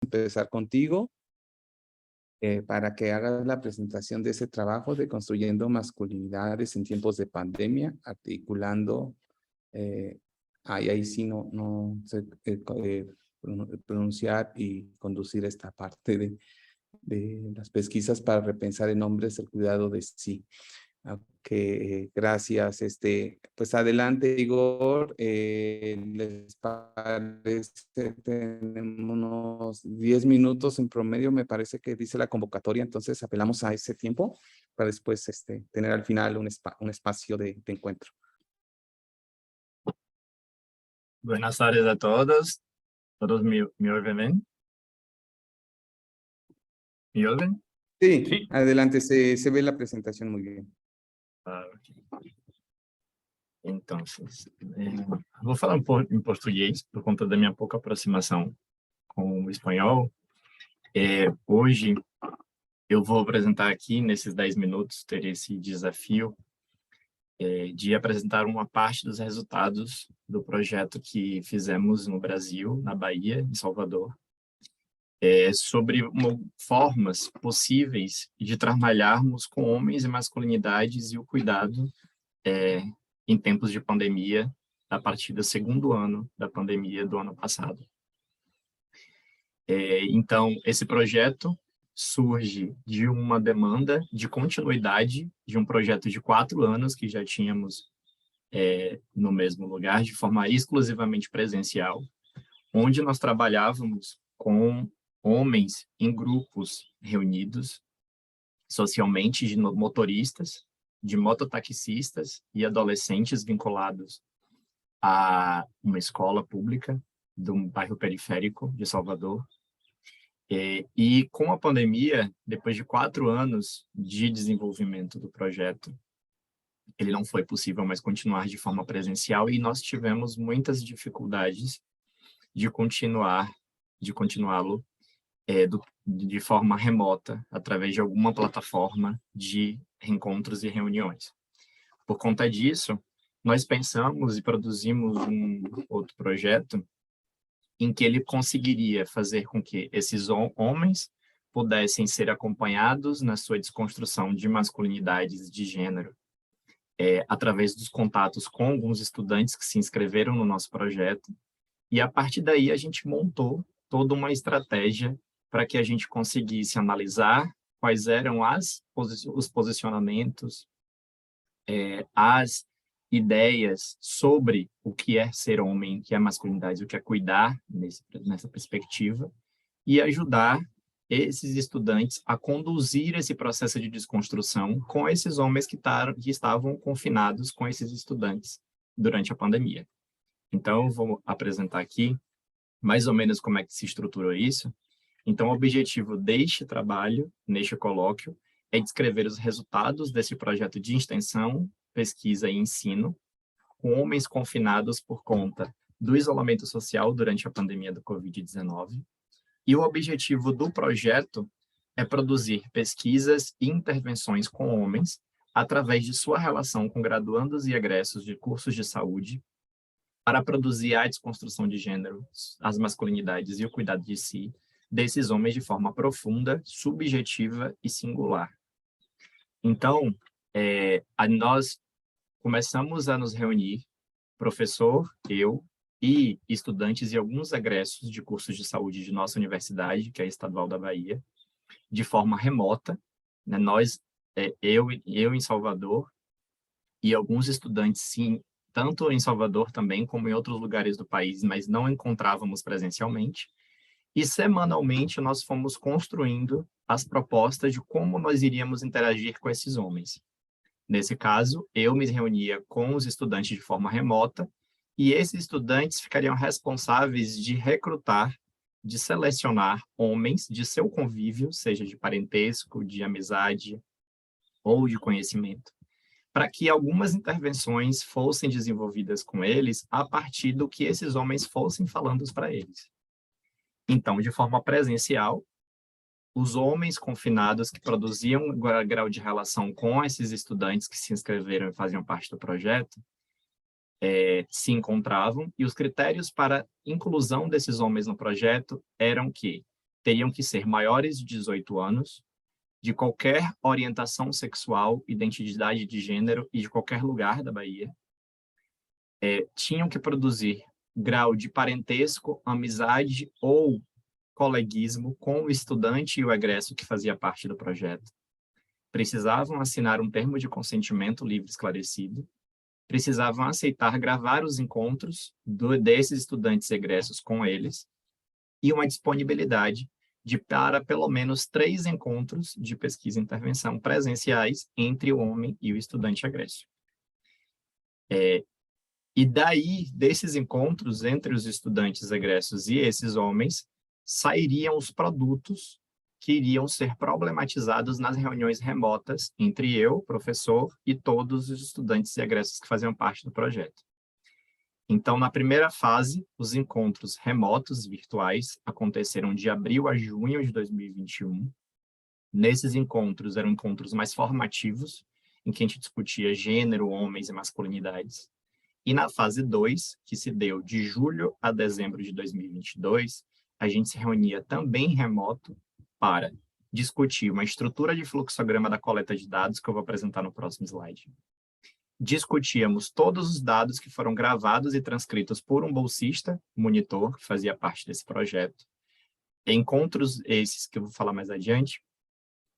empezar contigo para que hagas la presentación de ese trabajo de construyendo masculinidades en tiempos de pandemia, articulando, ahí sí no sé pronunciar y conducir esta parte de las pesquisas para repensar en hombres el cuidado de sí. Ok, gracias. Pues adelante, Igor. ¿Les parece? Tenemos unos 10 minutos en promedio, me parece que dice la convocatoria, entonces apelamos a ese tiempo para después tener al final un espacio de encuentro. Buenas tardes a todos. ¿Todos me oyen bien? ¿Me oyen? Sí, Sí. adelante, se ve la presentación muy bien. Ok. Entonces, vou falar em português por conta da minha pouca aproximação com o espanhol. Hoje eu vou apresentar aqui, nesses 10 minutos, ter esse desafio de apresentar uma parte dos resultados do projeto que fizemos no Brasil, na Bahia, em Salvador, sobre formas possíveis de trabalharmos com homens e masculinidades e o cuidado em tempos de pandemia, a partir do segundo ano da pandemia do ano passado. Então, esse projeto surge de uma demanda de continuidade de um projeto de 4 anos que já tínhamos no mesmo lugar, de forma exclusivamente presencial, onde nós trabalhávamos com homens em grupos reunidos, socialmente, de motoristas, de mototaxistas e adolescentes vinculados a uma escola pública de um bairro periférico de Salvador. E com a pandemia, depois de 4 anos de desenvolvimento do projeto, ele não foi possível mais continuar de forma presencial e nós tivemos muitas dificuldades de continuá-lo de forma remota, através de alguma plataforma de reencontros e reuniões. Por conta disso, nós pensamos e produzimos um outro projeto em que ele conseguiria fazer com que esses homens pudessem ser acompanhados na sua desconstrução de masculinidades de gênero, através dos contatos com alguns estudantes que se inscreveram no nosso projeto, e a partir daí a gente montou toda uma estratégia para que a gente conseguisse analisar quais eram os posicionamentos, as ideias sobre o que é ser homem, o que é masculinidade, o que é cuidar nessa perspectiva, e ajudar esses estudantes a conduzir esse processo de desconstrução com esses homens que estavam confinados com esses estudantes durante a pandemia. Então, eu vou apresentar aqui mais ou menos como é que se estruturou isso. Então, o objetivo deste trabalho, neste colóquio, é descrever os resultados desse projeto de extensão, pesquisa e ensino com homens confinados por conta do isolamento social durante a pandemia do Covid-19. E o objetivo do projeto é produzir pesquisas e intervenções com homens através de sua relação com graduandos e egressos de cursos de saúde, para produzir a desconstrução de gênero, as masculinidades e o cuidado de si desses homens de forma profunda, subjetiva e singular. Então, nós começamos a nos reunir, professor, eu e estudantes e alguns egressos de cursos de saúde de nossa universidade, que é a Estadual da Bahia, de forma remota, né? Eu em Salvador e alguns estudantes, sim, tanto em Salvador também, como em outros lugares do país, mas não encontrávamos presencialmente. E, semanalmente, nós fomos construindo as propostas de como nós iríamos interagir com esses homens. Nesse caso, eu me reunia com os estudantes de forma remota, e esses estudantes ficariam responsáveis de recrutar, de selecionar homens de seu convívio, seja de parentesco, de amizade ou de conhecimento, para que algumas intervenções fossem desenvolvidas com eles a partir do que esses homens fossem falando para eles. Então, de forma presencial, os homens confinados que produziam um grau de relação com esses estudantes que se inscreveram e faziam parte do projeto, se encontravam, e os critérios para inclusão desses homens no projeto eram que teriam que ser maiores de 18 anos, de qualquer orientação sexual, identidade de gênero e de qualquer lugar da Bahia. Tinham que produzir grau de parentesco, amizade ou coleguismo com o estudante e o egresso que fazia parte do projeto. Precisavam assinar um termo de consentimento livre e esclarecido. Precisavam aceitar gravar os encontros desses estudantes egressos com eles e uma disponibilidade para pelo menos 3 encontros de pesquisa e intervenção presenciais entre o homem e o estudante egresso. E daí, desses encontros entre os estudantes egressos e esses homens, sairiam os produtos que iriam ser problematizados nas reuniões remotas entre eu, professor, e todos os estudantes e egressos que faziam parte do projeto. Então, na primeira fase, os encontros remotos virtuais aconteceram de abril a junho de 2021. Nesses encontros, eram encontros mais formativos, em que a gente discutia gênero, homens e masculinidades. E na fase 2, que se deu de julho a dezembro de 2022, a gente se reunia também remoto para discutir uma estrutura de fluxograma da coleta de dados, que eu vou apresentar no próximo slide. Discutíamos todos os dados que foram gravados e transcritos por um bolsista, monitor, que fazia parte desse projeto. Encontros esses, que eu vou falar mais adiante,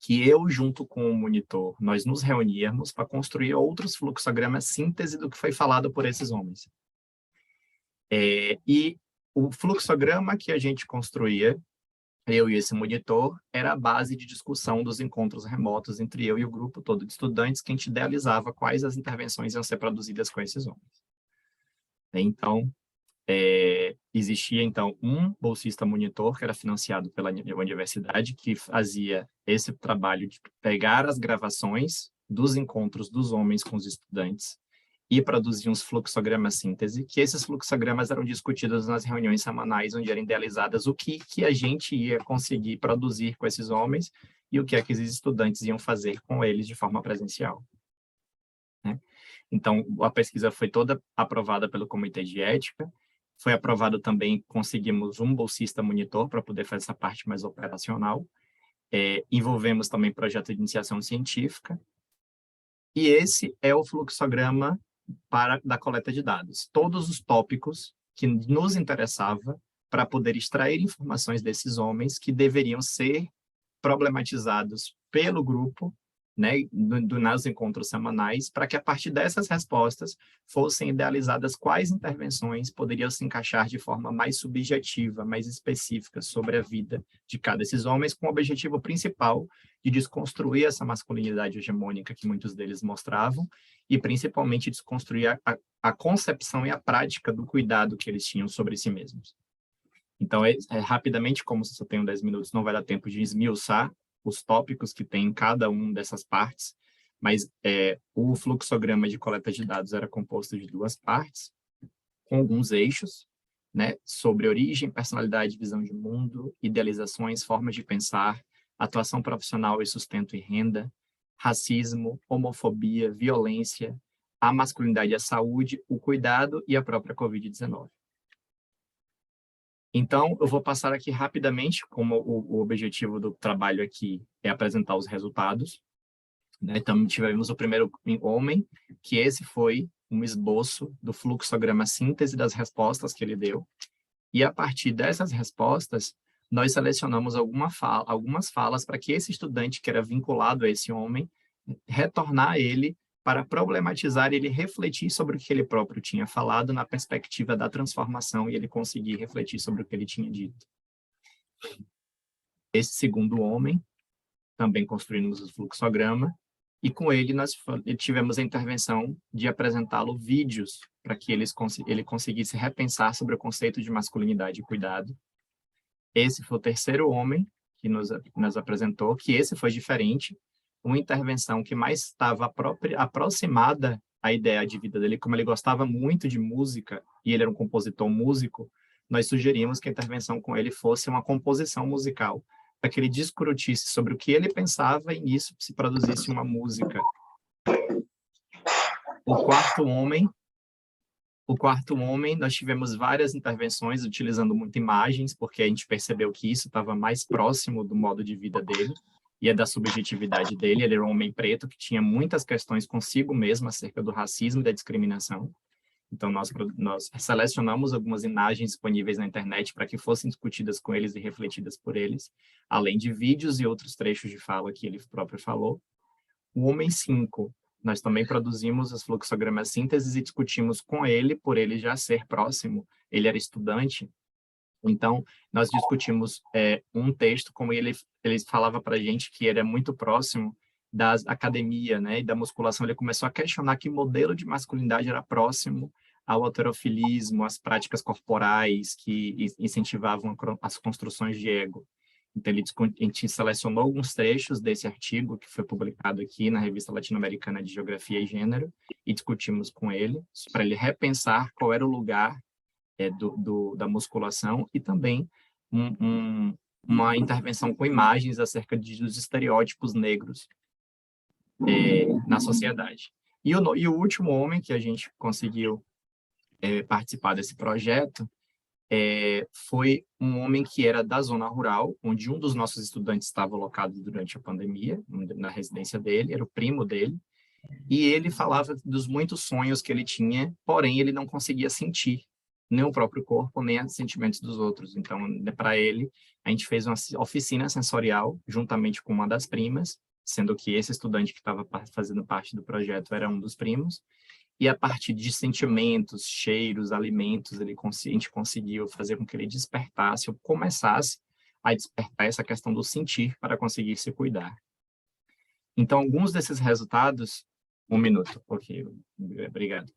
que eu, junto com o monitor, nós nos reuníamos para construir outros fluxogramas síntese do que foi falado por esses homens. E o fluxograma que a gente construía, eu e esse monitor, era a base de discussão dos encontros remotos entre eu e o grupo todo de estudantes, que a gente idealizava quais as intervenções iam ser produzidas com esses homens. Então, existia, então, um bolsista monitor, que era financiado pela universidade, que fazia esse trabalho de pegar as gravações dos encontros dos homens com os estudantes e produzir uns fluxogramas síntese, que esses fluxogramas eram discutidos nas reuniões semanais, onde eram idealizadas o que a gente ia conseguir produzir com esses homens e o que esses estudantes iam fazer com eles de forma presencial. Né? Então, a pesquisa foi toda aprovada pelo Comitê de Ética, foi aprovado também, conseguimos um bolsista monitor para poder fazer essa parte mais operacional, envolvemos também projeto de iniciação científica, e esse é o fluxograma da coleta de dados. Todos os tópicos que nos interessava para poder extrair informações desses homens que deveriam ser problematizados pelo grupo, né, nos encontros semanais, para que a partir dessas respostas fossem idealizadas quais intervenções poderiam se encaixar de forma mais subjetiva, mais específica sobre a vida de cada desses homens, com o objetivo principal de desconstruir essa masculinidade hegemônica que muitos deles mostravam e principalmente desconstruir a concepção e a prática do cuidado que eles tinham sobre si mesmos. Então, rapidamente, como só tenho 10 minutos, não vai dar tempo de esmiuçar os tópicos que tem em cada uma dessas partes, mas o fluxograma de coleta de dados era composto de 2 partes, com alguns eixos, né, sobre origem, personalidade, visão de mundo, idealizações, formas de pensar, atuação profissional e sustento e renda, racismo, homofobia, violência, a masculinidade e a saúde, o cuidado e a própria Covid-19. Então, eu vou passar aqui rapidamente, como o objetivo do trabalho aqui é apresentar os resultados. Né? Então, tivemos o primeiro homem, que esse foi um esboço do fluxograma síntese das respostas que ele deu. E, a partir dessas respostas, nós selecionamos algumas falas para que esse estudante que era vinculado a esse homem, retornar a ele para problematizar ele refletir sobre o que ele próprio tinha falado na perspectiva da transformação e ele conseguir refletir sobre o que ele tinha dito. Esse segundo homem, também construímos o fluxograma, e com ele nós tivemos a intervenção de apresentá-lo vídeos para que ele conseguisse repensar sobre o conceito de masculinidade e cuidado. Esse foi o terceiro homem que nos apresentou, que esse foi diferente, uma intervenção que mais estava aproximada à ideia de vida dele, como ele gostava muito de música, e ele era um compositor músico, nós sugerimos que a intervenção com ele fosse uma composição musical, para que ele discutisse sobre o que ele pensava e nisso se produzisse uma música. O quarto homem O quarto homem, nós tivemos várias intervenções utilizando muito imagens, porque a gente percebeu que isso estava mais próximo do modo de vida dele e é da subjetividade dele. Ele era um homem preto que tinha muitas questões consigo mesmo acerca do racismo e da discriminação. Então, nós selecionamos algumas imagens disponíveis na internet para que fossem discutidas com eles e refletidas por eles, além de vídeos e outros trechos de fala que ele próprio falou. O homem 5, nós também produzimos os fluxogramas sínteses e discutimos com ele, por ele já ser próximo, ele era estudante, então nós discutimos um texto, como ele falava para a gente que era muito próximo da academia, né, e da musculação. Ele começou a questionar que modelo de masculinidade era próximo ao heterofilismo, às práticas corporais que incentivavam as construções de ego. Então, a gente selecionou alguns trechos desse artigo que foi publicado aqui na Revista Latino-Americana de Geografia e Gênero e discutimos com ele, para ele repensar qual era o lugar da musculação e também uma intervenção com imagens acerca dos estereótipos negros na sociedade. E o último homem que a gente conseguiu participar desse projeto foi um homem que era da zona rural, onde um dos nossos estudantes estava alocado durante a pandemia, na residência dele, era o primo dele, e ele falava dos muitos sonhos que ele tinha, porém ele não conseguia sentir nem o próprio corpo, nem os sentimentos dos outros. Então, para ele, a gente fez uma oficina sensorial, juntamente com uma das primas, sendo que esse estudante que estava fazendo parte do projeto era um dos primos, e a partir de sentimentos, cheiros, alimentos, a gente conseguiu fazer com que ele despertasse, ou começasse a despertar essa questão do sentir para conseguir se cuidar. Então, alguns desses resultados... Um minuto, ok, obrigado.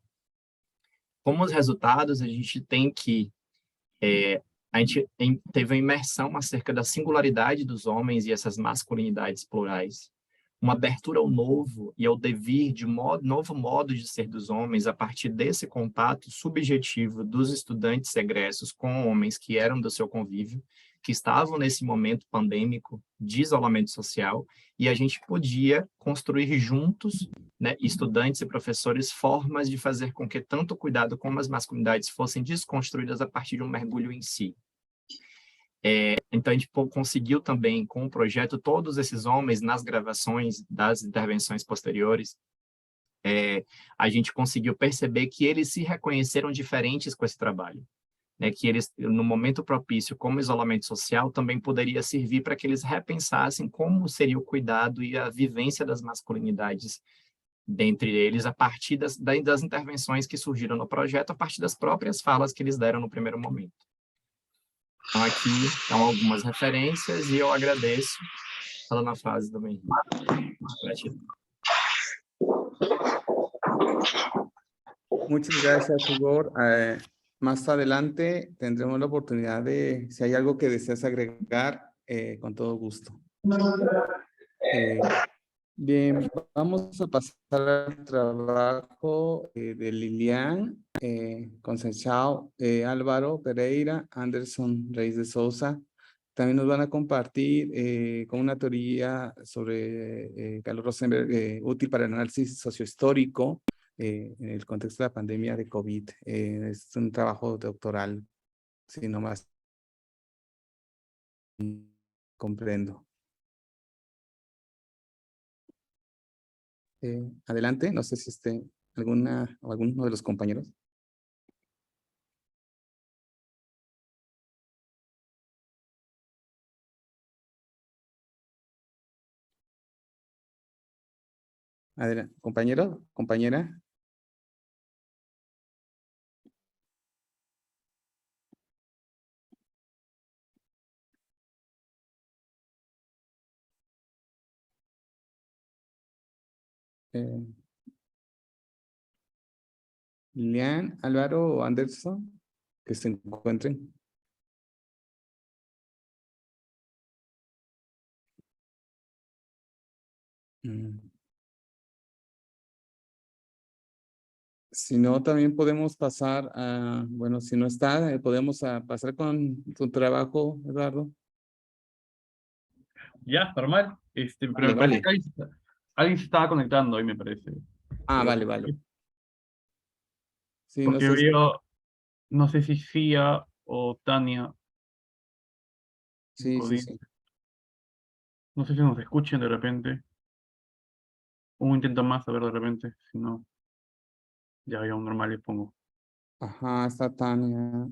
Como os resultados, a gente tem que... a gente teve uma imersão acerca da singularidade dos homens e essas masculinidades plurais, uma abertura ao novo e ao devir de novo modo de ser dos homens a partir desse contato subjetivo dos estudantes egressos com homens que eram do seu convívio, que estavam nesse momento pandêmico de isolamento social, e a gente podia construir juntos, né, estudantes e professores, formas de fazer com que tanto o cuidado como as masculinidades fossem desconstruídas a partir de um mergulho em si. Então, a gente conseguiu também, com o projeto, todos esses homens, nas gravações das intervenções posteriores, a gente conseguiu perceber que eles se reconheceram diferentes com esse trabalho. Né, que eles, no momento propício, como isolamento social, também poderia servir para que eles repensassem como seria o cuidado e a vivência das masculinidades dentre eles, a partir das intervenções que surgiram no projeto, a partir das próprias falas que eles deram no primeiro momento. Então, aqui estão algumas referências e eu agradeço. Falando a frase também. Gratidão. Muchas gracias, Igor. Más adelante tendremos la oportunidad de, si hay algo que deseas agregar, con todo gusto. Bien, vamos a pasar al trabajo de Lilian, Conceição, Álvaro Pereira, Anderson Reis de Souza. También nos van a compartir con una teoría sobre Carlos Rosenberg, útil para el análisis sociohistórico en el contexto de la pandemia de COVID. Es un trabajo doctoral, si no más comprendo. Adelante, no sé si alguno de los compañeros. Adelante, compañero, compañera. Lilian, Álvaro o Anderson, que se encuentren. Si no, también podemos pasar a, bueno, si no está, podemos pasar con tu trabajo, Eduardo. Ya, normal. Pero Vale, me parece vale. que alguien se estaba conectando hoy, me parece. Ah, vale, vale. Sí, no Porque sé si... veo, no sé si Cia o Tania, Sí, sí, Godín, sí. no sé si nos escuchen de repente. Un intento más, a ver de repente, si no, ya veo un normal y pongo. Ajá, está Tania.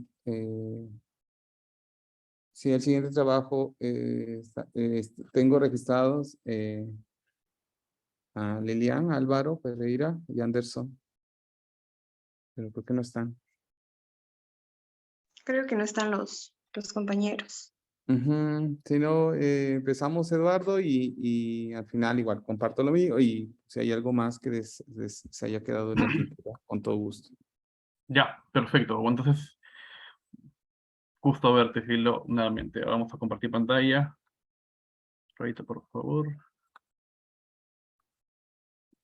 Sí, el siguiente trabajo, tengo registrados a Lilian, Álvaro, Pereira y Anderson, pero creo que no están. Creo que no están los compañeros. Ujú. Si no, empezamos Eduardo y al final igual comparto lo mío y si hay algo más que se haya quedado en el tintero, con todo gusto. Ya, perfecto. Entonces, gusto verte, Filo, nuevamente. Vamos a compartir pantalla. Ahorita, por favor.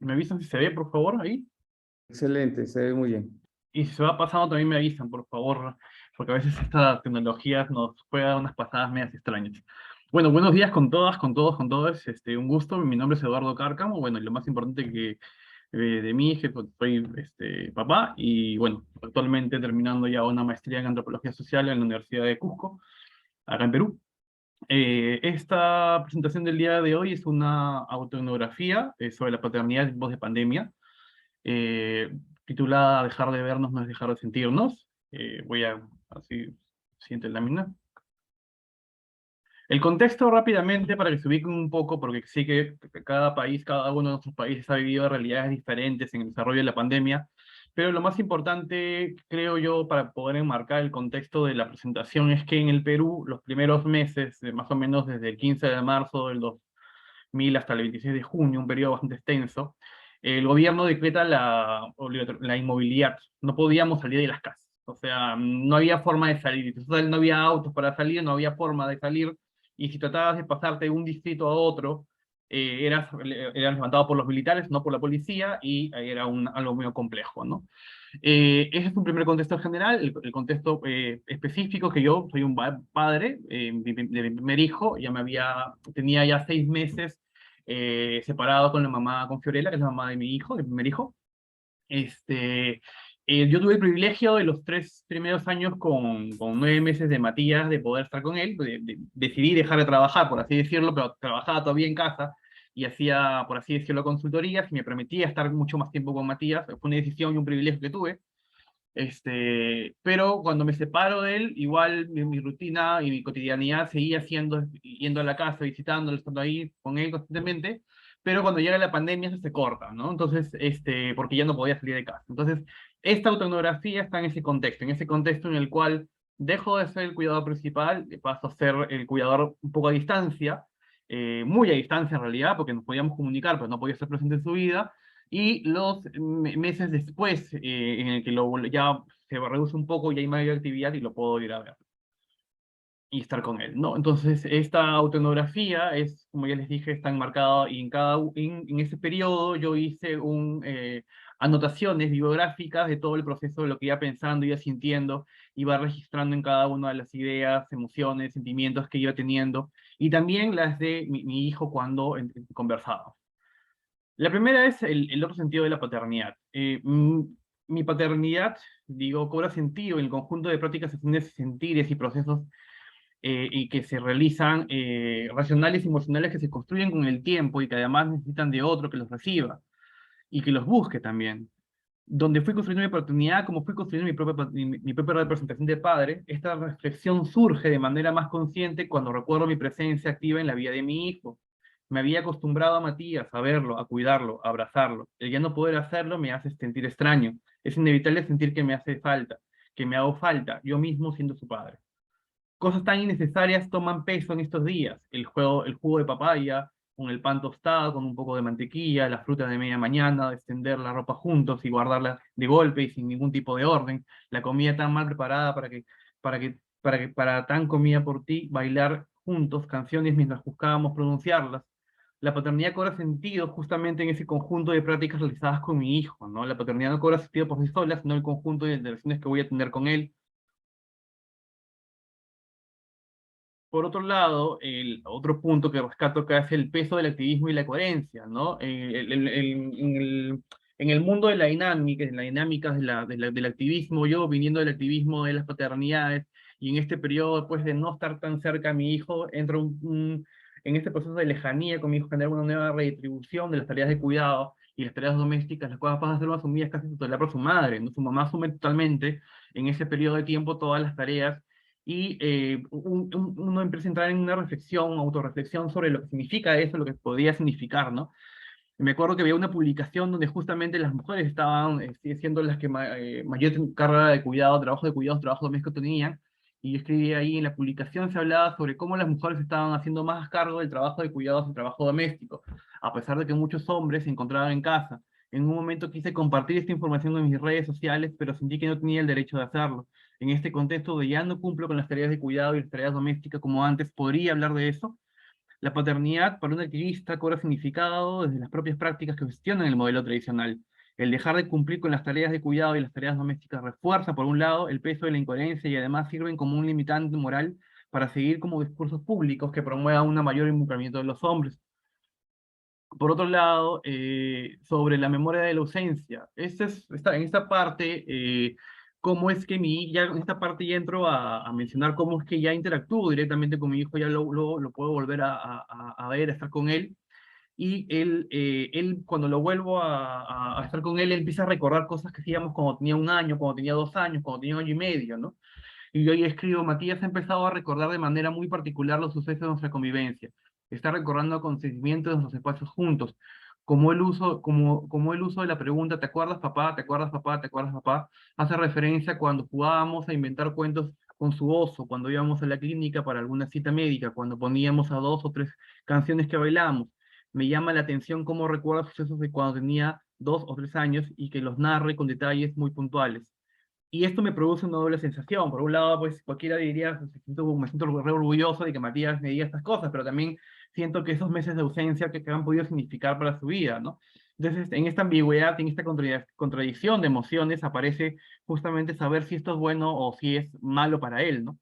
¿Me avisan si se ve, por favor, ahí? Excelente, se ve muy bien. Y si se va pasando, también me avisan, por favor, porque a veces esta tecnología nos juega unas pasadas medias extrañas. Bueno, buenos días con todas, con todos, con todos. Un gusto. Mi nombre es Eduardo Cárcamo. Bueno, y lo más importante que de mí es que soy papá y, bueno, actualmente terminando ya una maestría en antropología social en la Universidad de Cusco, acá en Perú. Esta presentación del día de hoy es una autoetnografía sobre la paternidad en tiempos de pandemia, eh, titulada Dejar de vernos no es dejar de sentirnos. Voy a, así, siguiente lámina. El contexto rápidamente para que se ubiquen un poco, porque sí que cada país, cada uno de nuestros países ha vivido realidades diferentes en el desarrollo de la pandemia, pero lo más importante, creo yo, para poder enmarcar el contexto de la presentación es que en el Perú, los primeros meses, más o menos desde el 15 de marzo del 2000 hasta el 26 de junio, un periodo bastante extenso, el gobierno decreta la inmovilidad. No podíamos salir de las casas. O sea, no había forma de salir. Entonces, no había autos para salir, no había forma de salir. Y si tratabas de pasarte de un distrito a otro, eras levantado por los militares, no por la policía, y era algo muy complejo, ¿no? Ese es un primer contexto general. El contexto específico, que yo soy un padre de mi primer hijo, tenía ya 6 meses separado con la mamá, con Fiorella, que es la mamá de mi hijo, de mi primer hijo. Este, yo tuve el privilegio de los 3 primeros años con 9 meses de Matías de poder estar con él. Decidí dejar de trabajar, por así decirlo, pero trabajaba todavía en casa y hacía, por así decirlo, consultorías y me permitía estar mucho más tiempo con Matías. Fue una decisión y un privilegio que tuve. Pero cuando me separo de él, igual mi rutina y mi cotidianidad seguía siendo yendo a la casa, visitándolo, estando ahí con él constantemente, pero cuando llega la pandemia eso se corta, ¿no? Entonces, porque ya no podía salir de casa. Entonces, esta autoetnografía está en ese contexto en el cual dejo de ser el cuidador principal, paso a ser el cuidador un poco a distancia, muy a distancia en realidad, porque nos podíamos comunicar, pero no podía estar presente en su vida, y los meses después, en el que ya se reduce un poco y hay mayor actividad y lo puedo ir a ver y estar con él, ¿no? Entonces, esta autoetnografía es, como ya les dije, está enmarcada y en ese periodo yo hice anotaciones bibliográficas de todo el proceso de lo que iba pensando, iba sintiendo, iba registrando en cada una de las ideas, emociones, sentimientos que iba teniendo, y también las de mi hijo cuando conversábamos. La primera es el otro sentido de la paternidad. Mi paternidad, digo, cobra sentido en el conjunto de prácticas, acciones, sentires y procesos y que se realizan racionales y emocionales que se construyen con el tiempo y que además necesitan de otro que los reciba y que los busque también. Donde fui construyendo mi paternidad, como fui construyendo mi propia representación de padre, esta reflexión surge de manera más consciente cuando recuerdo mi presencia activa en la vida de mi hijo. Me había acostumbrado a Matías, a verlo, a cuidarlo, a abrazarlo. El ya no poder hacerlo me hace sentir extraño. Es inevitable sentir que me hace falta, que me hago falta, yo mismo siendo su padre. Cosas tan innecesarias toman peso en estos días. El jugo de papaya, con el pan tostado, con un poco de mantequilla, las frutas de media mañana, extender la ropa juntos y guardarla de golpe y sin ningún tipo de orden. La comida tan mal preparada para tan comida por ti, bailar juntos canciones mientras buscábamos pronunciarlas. La paternidad cobra sentido justamente en ese conjunto de prácticas realizadas con mi hijo, ¿no? La paternidad no cobra sentido por sí sola, sino el conjunto de interacciones que voy a tener con él. Por otro lado, el otro punto que rescato acá es el peso del activismo y la coherencia, ¿no? En el mundo de la dinámica, en las dinámicas del activismo, yo viniendo del activismo de las paternidades, y en este periodo, pues, de no estar tan cerca a mi hijo, entro en este proceso de lejanía con mi hijo, generar una nueva redistribución de las tareas de cuidado y las tareas domésticas, las cuales pasan a ser asumidas casi totalmente por su madre, ¿no? Su mamá asume totalmente en ese periodo de tiempo todas las tareas, y uno empieza a entrar en una reflexión, autorreflexión sobre lo que significa eso, lo que podría significar, ¿no? Y me acuerdo que había una publicación donde justamente las mujeres estaban siendo las que mayor carga de cuidado, trabajo doméstico tenían, y yo escribí ahí en la publicación, se hablaba sobre cómo las mujeres estaban haciendo más cargo del trabajo de cuidados y trabajo doméstico, a pesar de que muchos hombres se encontraban en casa. En un momento quise compartir esta información en mis redes sociales, pero sentí que no tenía el derecho de hacerlo. En este contexto de ya no cumplo con las tareas de cuidado y las tareas domésticas como antes, ¿podría hablar de eso? La paternidad para un activista cobra significado desde las propias prácticas que cuestionan el modelo tradicional. El dejar de cumplir con las tareas de cuidado y las tareas domésticas refuerza, por un lado, el peso de la incoherencia y además sirven como un limitante moral para seguir como discursos públicos que promuevan un mayor involucramiento de los hombres. Por otro lado, sobre la memoria de la ausencia, en esta parte, cómo es que ya en esta parte ya entro a mencionar cómo es que ya interactúo directamente con mi hijo, ya lo puedo volver a ver, a estar con él, y él cuando lo vuelvo a estar con él, empieza a recordar cosas que hacíamos cuando tenía 1 año, cuando tenía 2 años, cuando tenía 1 año y medio, ¿no? Y yo ahí escribo, Matías ha empezado a recordar de manera muy particular los sucesos de nuestra convivencia. Está recordando acontecimientos de nuestros espacios juntos, como el uso de la pregunta, ¿te acuerdas papá? ¿Te acuerdas papá? ¿Te acuerdas papá? Hace referencia a cuando jugábamos a inventar cuentos con su oso, cuando íbamos a la clínica para alguna cita médica, cuando poníamos a 2 o 3 canciones que bailamos. Me llama la atención cómo recuerda sucesos de cuando tenía 2 o 3 años y que los narre con detalles muy puntuales. Y esto me produce una doble sensación. Por un lado, pues cualquiera diría, me siento re orgulloso de que Matías me diga estas cosas, pero también siento que esos meses de ausencia que han podido significar para su vida, ¿no? Entonces, en esta ambigüedad, en esta contradicción de emociones, aparece justamente saber si esto es bueno o si es malo para él, ¿no?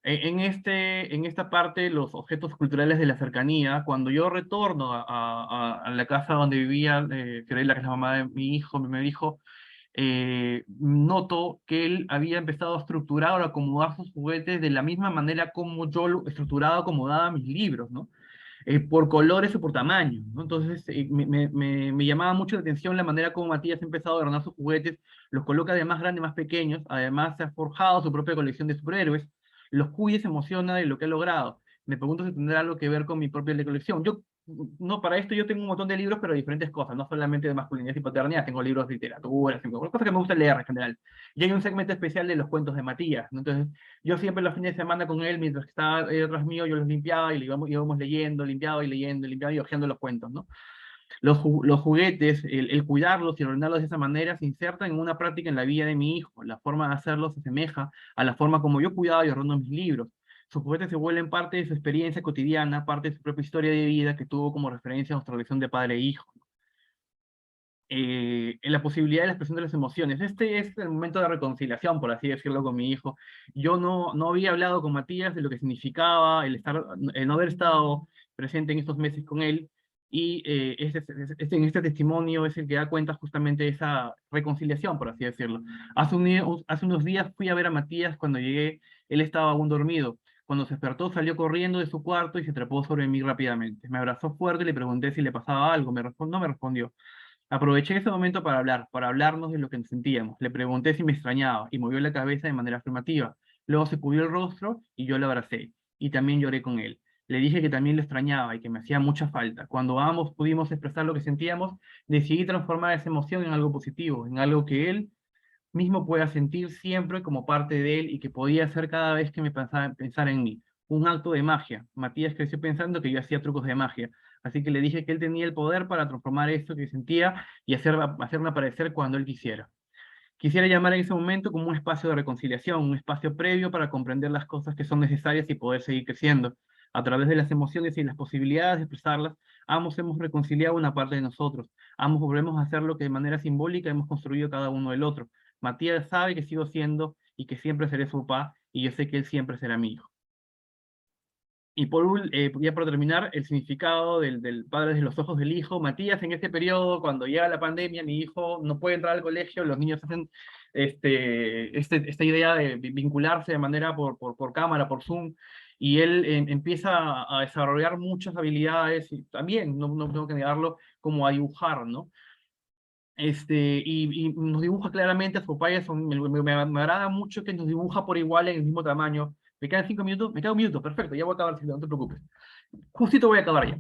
En esta parte, los objetos culturales de la cercanía, cuando yo retorno a la casa donde vivía, que era la mamá de mi hijo, mi primer hijo, noto que él había empezado a estructurar o acomodar sus juguetes de la misma manera como yo estructuraba, acomodaba mis libros, ¿no? Por colores o por tamaño, ¿no? Entonces, me llamaba mucho la atención la manera como Matías ha empezado a ordenar sus juguetes, los coloca de más grandes, más pequeños, además se ha forjado su propia colección de superhéroes, los cuya se emociona de lo que ha logrado. Me pregunto si tendrá algo que ver con mi propia colección. No, para esto yo tengo un montón de libros, pero de diferentes cosas, no solamente de masculinidad y paternidad, tengo libros de literatura, tengo cosas que me gusta leer en general. Y hay un segmento especial de los cuentos de Matías, ¿no? Entonces, yo siempre los fines de semana con él, mientras que estaba detrás mío, yo los limpiaba y íbamos leyendo, limpiaba y leyendo, limpiaba y hojeando los cuentos, ¿no? Los juguetes, el cuidarlos y ordenarlos de esa manera se insertan en una práctica en la vida de mi hijo. La forma de hacerlo se asemeja a la forma como yo cuidaba y ordeno mis libros. Sus juguetes se vuelven parte de su experiencia cotidiana, parte de su propia historia de vida que tuvo como referencia a nuestra relación de padre e hijo. En la posibilidad de la expresión de las emociones. Este es el momento de reconciliación, por así decirlo, con mi hijo. Yo no había hablado con Matías de lo que significaba el no haber estado presente en estos meses con él, y en este testimonio es el que da cuenta justamente de esa reconciliación, por así decirlo. Hace unos días fui a ver a Matías. Cuando llegué, él estaba aún dormido. Cuando se despertó, salió corriendo de su cuarto y se trepó sobre mí rápidamente. Me abrazó fuerte y le pregunté si le pasaba algo. No me respondió. Aproveché ese momento para hablarnos de lo que sentíamos. Le pregunté si me extrañaba y movió la cabeza de manera afirmativa. Luego se cubrió el rostro y yo lo abracé. Y también lloré con él. Le dije que también lo extrañaba y que me hacía mucha falta. Cuando ambos pudimos expresar lo que sentíamos, decidí transformar esa emoción en algo positivo, en algo que él mismo pueda sentir siempre como parte de él y que podía hacer cada vez que me pensara en mí. Un acto de magia. Matías creció pensando que yo hacía trucos de magia, así que le dije que él tenía el poder para transformar esto que sentía y hacerme aparecer cuando él quisiera. Quisiera llamar en ese momento como un espacio de reconciliación, un espacio previo para comprender las cosas que son necesarias y poder seguir creciendo. A través de las emociones y las posibilidades de expresarlas, ambos hemos reconciliado una parte de nosotros. Ambos volvemos a hacer lo que de manera simbólica hemos construido cada uno del otro. Matías sabe que sigo siendo y que siempre seré su papá, y yo sé que él siempre será mi hijo. Y ya por terminar, el significado del padre de los ojos del hijo. Matías, en este periodo, cuando llega la pandemia, mi hijo no puede entrar al colegio, los niños hacen esta idea de vincularse de manera por cámara, por Zoom, y él empieza a desarrollar muchas habilidades, y también, no tengo que negarlo, como a dibujar, ¿no? Y nos dibuja claramente a su papá y a me agrada mucho que nos dibuja por igual en el mismo tamaño. Me quedan 5 minutos, me queda un minuto, perfecto, ya voy a acabar, Silvia, no te preocupes. Justito voy a acabar ya.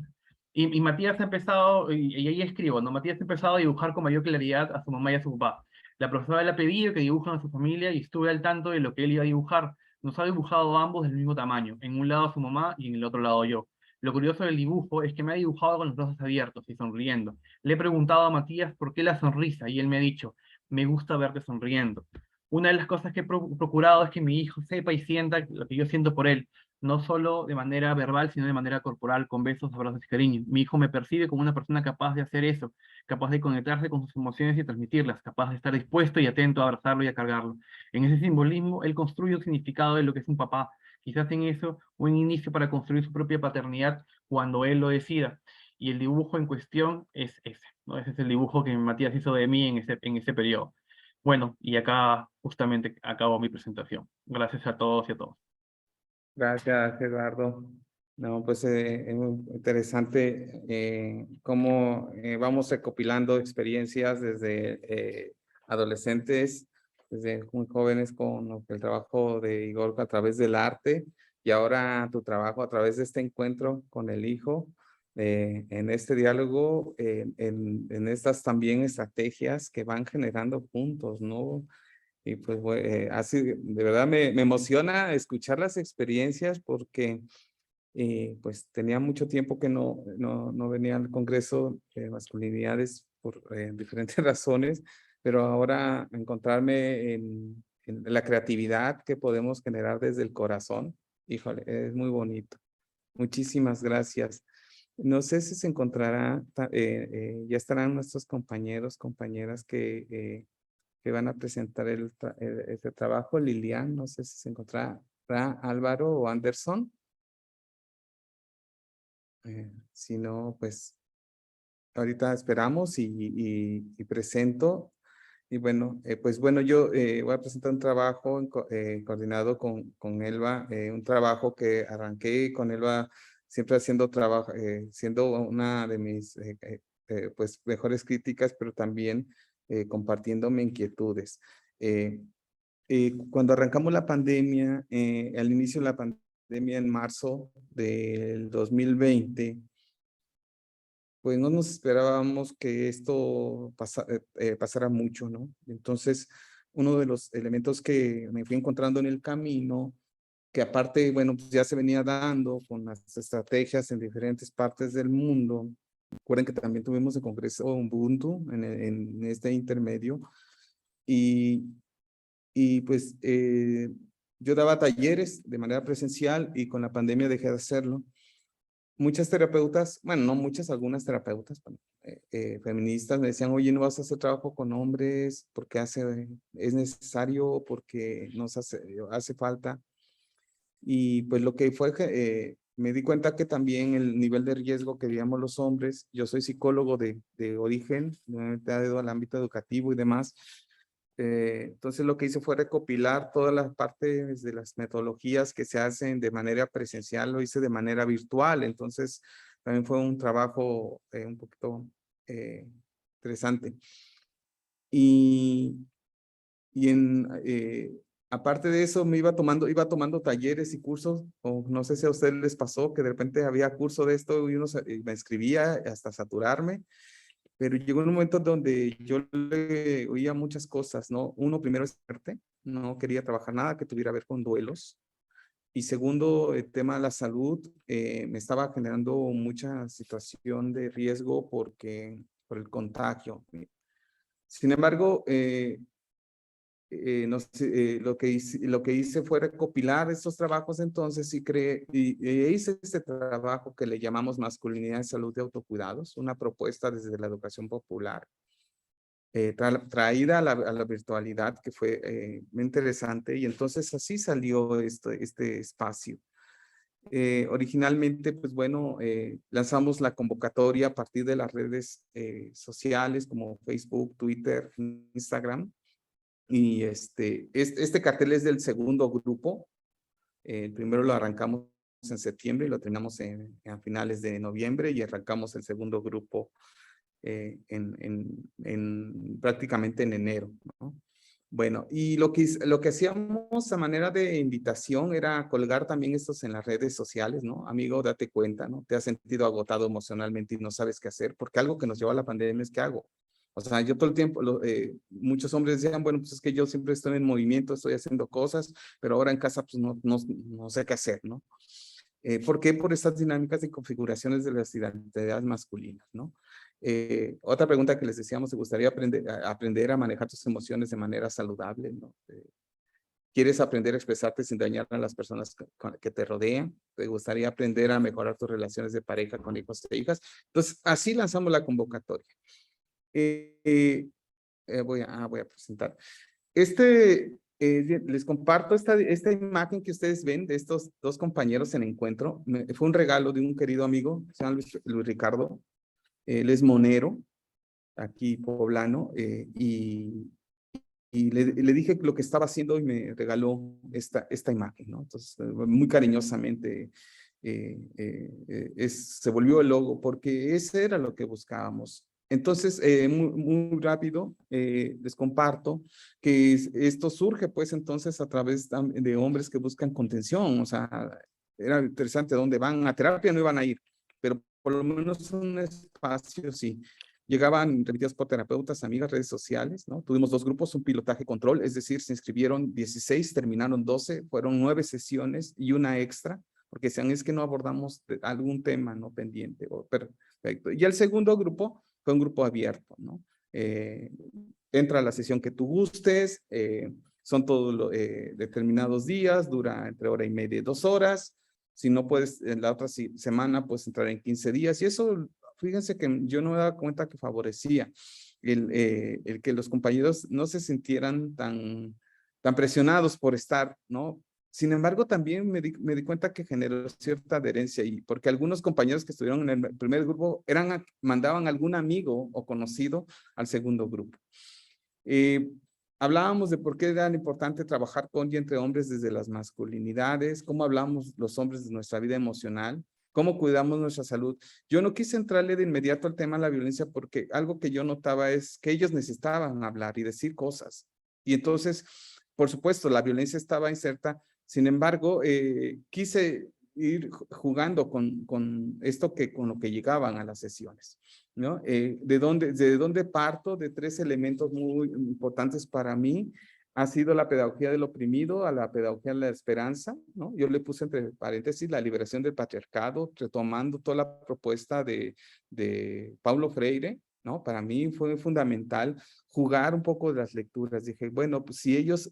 Y Matías ha empezado, y ahí escribo, ¿no? Matías ha empezado a dibujar con mayor claridad a su mamá y a su papá. La profesora le ha pedido que dibujen a su familia y estuve al tanto de lo que él iba a dibujar. Nos ha dibujado ambos del mismo tamaño, en un lado su mamá y en el otro lado yo. Lo curioso del dibujo es que me ha dibujado con los ojos abiertos y sonriendo. Le he preguntado a Matías por qué la sonrisa y él me ha dicho, me gusta verte sonriendo. Una de las cosas que he procurado es que mi hijo sepa y sienta lo que yo siento por él, no solo de manera verbal, sino de manera corporal, con besos, abrazos y cariño. Mi hijo me percibe como una persona capaz de hacer eso, capaz de conectarse con sus emociones y transmitirlas, capaz de estar dispuesto y atento a abrazarlo y a cargarlo. En ese simbolismo, él construye un significado de lo que es un papá. Quizás en eso un inicio para construir su propia paternidad cuando él lo decida. Y el dibujo en cuestión es ese, ¿no? Ese es el dibujo que Matías hizo de mí en ese periodo. Bueno, y acá justamente acabo mi presentación. Gracias a todos y a todos. Gracias, Eduardo. No, pues es muy interesante cómo vamos recopilando experiencias desde adolescentes, desde muy jóvenes con el trabajo de Igor a través del arte y ahora tu trabajo a través de este encuentro con el hijo, en este diálogo, en estas también estrategias que van generando puntos, ¿no? Y pues así, de verdad me emociona escuchar las experiencias porque pues tenía mucho tiempo que no venía al Congreso de Masculinidades por diferentes razones, pero ahora encontrarme en la creatividad que podemos generar desde el corazón, híjole, es muy bonito. Muchísimas gracias. No sé si se encontrará, ya estarán nuestros compañeros, compañeras que van a presentar este trabajo. Lilian, no sé si se encontrará Álvaro o Anderson. Si no, pues ahorita esperamos y presento. Y bueno, pues bueno, yo voy a presentar un trabajo coordinado con Elba, un trabajo que arranqué con Elba siempre haciendo trabajo, siendo una de mis pues mejores críticas, pero también compartiéndome inquietudes. Cuando arrancamos la pandemia, al inicio de la pandemia en marzo del 2020, pues no nos esperábamos que esto pasara mucho, ¿no? Entonces, uno de los elementos que me fui encontrando en el camino, que aparte, bueno, pues ya se venía dando con las estrategias en diferentes partes del mundo. Recuerden que también tuvimos el Congreso Ubuntu en este intermedio. Y pues yo daba talleres de manera presencial y con la pandemia dejé de hacerlo. Muchas terapeutas, bueno, no muchas, algunas terapeutas feministas me decían, oye, no vas a hacer trabajo con hombres porque es necesario, porque nos hace falta. Y pues lo que fue, me di cuenta que también el nivel de riesgo que vivíamos los hombres, yo soy psicólogo de origen, me he dedicado al ámbito educativo y demás. Entonces lo que hice fue recopilar todas las partes de las metodologías que se hacen de manera presencial, lo hice de manera virtual, entonces también fue un trabajo un poquito interesante. Y aparte de eso me iba tomando talleres y cursos, o no sé si a ustedes les pasó que de repente había curso de esto y me inscribía hasta saturarme. Pero llegó un momento donde yo le oía muchas cosas, ¿no? Uno, primero es fuerte, no quería trabajar nada que tuviera que ver con duelos. Y segundo, el tema de la salud, me estaba generando mucha situación de riesgo por el contagio. Sin embargo, no sé, lo que hice fue recopilar estos trabajos entonces y hice este trabajo que le llamamos Masculinidad en Salud y Autocuidados, una propuesta desde la educación popular, traída a la virtualidad, que fue muy interesante, y entonces así salió este espacio. Originalmente, pues bueno, lanzamos la convocatoria a partir de las redes sociales como Facebook, Twitter, Instagram. Y este cartel es del segundo grupo. El primero lo arrancamos en septiembre y lo terminamos a finales de noviembre y arrancamos el segundo grupo prácticamente en enero, ¿no? Bueno, y lo que hacíamos a manera de invitación era colgar también estos en las redes sociales, ¿no? Amigo, date cuenta, ¿no? Te has sentido agotado emocionalmente y no sabes qué hacer, porque algo que nos llevó a la pandemia es ¿qué hago? O sea, yo todo el tiempo, muchos hombres decían, bueno, pues es que yo siempre estoy en movimiento, estoy haciendo cosas, pero ahora en casa pues no sé qué hacer, ¿no? ¿Por qué? Por estas dinámicas y configuraciones de las identidades masculinas, ¿no? Otra pregunta que les decíamos, ¿te gustaría aprender a manejar tus emociones de manera saludable, ¿no? ¿Quieres aprender a expresarte sin dañar a las personas que te rodean? ¿Te gustaría aprender a mejorar tus relaciones de pareja con hijos e hijas? Entonces, así lanzamos la convocatoria. Voy a presentar. Les comparto esta imagen que ustedes ven de estos dos compañeros en encuentro. Fue un regalo de un querido amigo, se llama Luis Ricardo. Él es monero, aquí poblano, y le dije lo que estaba haciendo y me regaló esta imagen, ¿no? Entonces, muy cariñosamente se volvió el logo porque ese era lo que buscábamos. Entonces, muy rápido, les comparto que esto surge pues entonces a través de hombres que buscan contención, o sea, era interesante dónde van, a terapia no iban a ir, pero por lo menos un espacio sí. Llegaban remitidos por terapeutas, amigas, redes sociales, ¿no? Tuvimos 2 grupos, un pilotaje control, es decir, se inscribieron 16, terminaron 12, fueron 9 sesiones y una extra, porque decían, es que no abordamos algún tema, ¿no? Pendiente. Perfecto. Y el segundo grupo fue un grupo abierto, ¿no? Entra a la sesión que tú gustes, son todos determinados días, dura entre hora y media y 2 horas. Si no puedes, en la otra semana, pues entrar en 15 días. Y eso, fíjense que yo no me daba cuenta que favorecía el que los compañeros no se sintieran tan presionados por estar, ¿no? Sin embargo, también me di cuenta que generó cierta adherencia y porque algunos compañeros que estuvieron en el primer grupo mandaban algún amigo o conocido al segundo grupo. Hablábamos de por qué era importante trabajar con y entre hombres desde las masculinidades, cómo hablamos los hombres de nuestra vida emocional, cómo cuidamos nuestra salud. Yo no quise entrarle de inmediato al tema de la violencia porque algo que yo notaba es que ellos necesitaban hablar y decir cosas. Y entonces, por supuesto, la violencia estaba inserta. Sin embargo, quise ir jugando con esto con lo que llegaban a las sesiones, ¿no? ¿De dónde parto? De 3 elementos muy importantes para mí. Ha sido la pedagogía del oprimido a la pedagogía de la esperanza, ¿no? Yo le puse entre paréntesis la liberación del patriarcado, retomando toda la propuesta de Paulo Freire, ¿no? Para mí fue fundamental jugar un poco de las lecturas. Dije, bueno, pues si ellos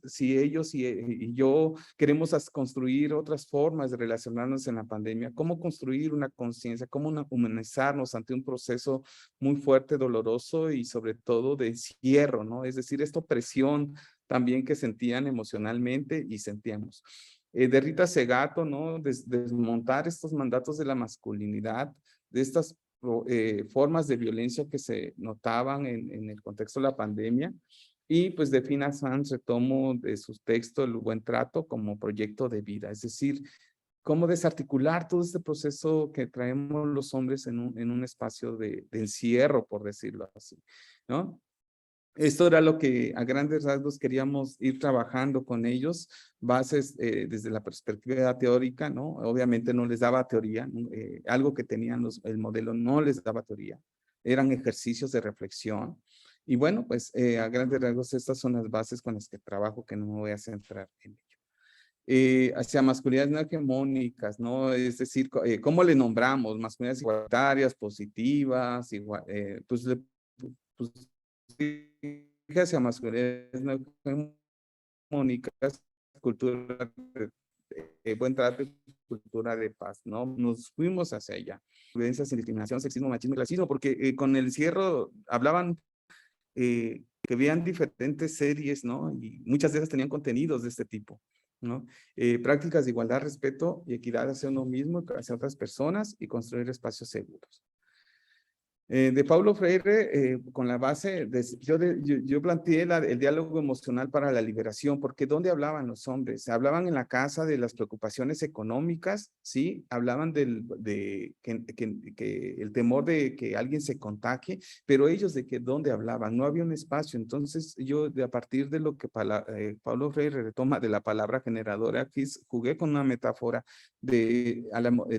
y yo queremos construir otras formas de relacionarnos en la pandemia, ¿cómo construir una conciencia? ¿Cómo humanizarnos ante un proceso muy fuerte, doloroso y sobre todo de encierro, ¿no? Es decir, esta opresión también que sentían emocionalmente y sentíamos. De Rita Segato, ¿no? Desmontar estos mandatos de la masculinidad, de estas formas de violencia que se notaban en el contexto de la pandemia. Y pues de Fina Sanz retomo de sus textos El Buen Trato como proyecto de vida, es decir, cómo desarticular todo este proceso que traemos los hombres en un espacio de encierro, por decirlo así, ¿no? Esto era lo que a grandes rasgos queríamos ir trabajando con ellos, bases desde la perspectiva teórica, ¿no? Obviamente no les daba teoría, ¿no? Algo que tenían el modelo no les daba teoría, eran ejercicios de reflexión. Y bueno, pues a grandes rasgos estas son las bases con las que trabajo, que no me voy a centrar en ello. Hacia masculinidades no hegemónicas, ¿no? Es decir, ¿cómo le nombramos? Masculinidades igualitarias, positivas, pues hacia masculinidades no hegemónicas, cultura de buen trato y cultura de paz, ¿no? Nos fuimos hacia allá. Violencia sin discriminación, sexismo, machismo y racismo, porque con el encierro hablaban que veían diferentes series, ¿no? Y muchas de ellas tenían contenidos de este tipo. ¿no? Prácticas de igualdad, respeto y equidad hacia uno mismo, hacia otras personas y construir espacios seguros. De Paulo Freire, con la base, yo planteé el diálogo emocional para la liberación, porque ¿dónde hablaban los hombres? Hablaban en la casa de las preocupaciones económicas, ¿sí? Hablaban que el temor de que alguien se contagie, pero ellos de que ¿dónde hablaban? No había un espacio. Entonces yo, a partir de lo que Paulo Freire retoma de la palabra generadora, aquí jugué con una metáfora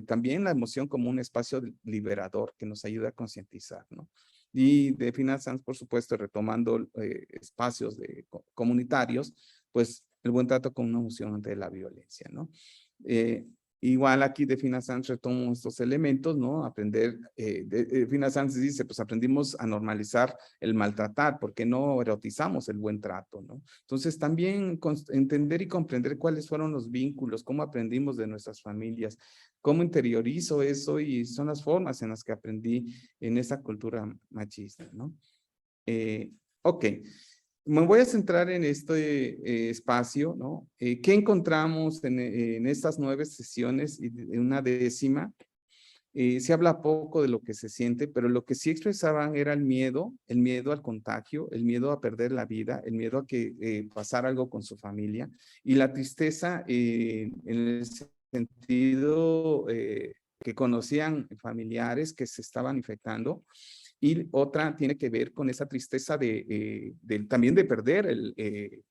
también la emoción como un espacio liberador que nos ayuda a concientizar, ¿no? Y de finanzas, por supuesto, retomando espacios comunitarios, pues el buen trato con una emoción ante la violencia, ¿no? Igual aquí de Finanzas retomo estos elementos, ¿no? Aprender, Finanzas dice, pues aprendimos a normalizar el maltratar, porque no erotizamos el buen trato, ¿no? Entonces también entender y comprender cuáles fueron los vínculos, cómo aprendimos de nuestras familias, cómo interiorizo eso y son las formas en las que aprendí en esa cultura machista, ¿no? Ok. Me voy a centrar en este espacio, ¿no? ¿Qué encontramos en estas 9 sesiones y en una 10ª? Se habla poco de lo que se siente, pero lo que sí expresaban era el miedo al contagio, el miedo a perder la vida, el miedo a que pasara algo con su familia y la tristeza en el sentido que conocían familiares que se estaban infectando. Y otra tiene que ver con esa tristeza también de perder el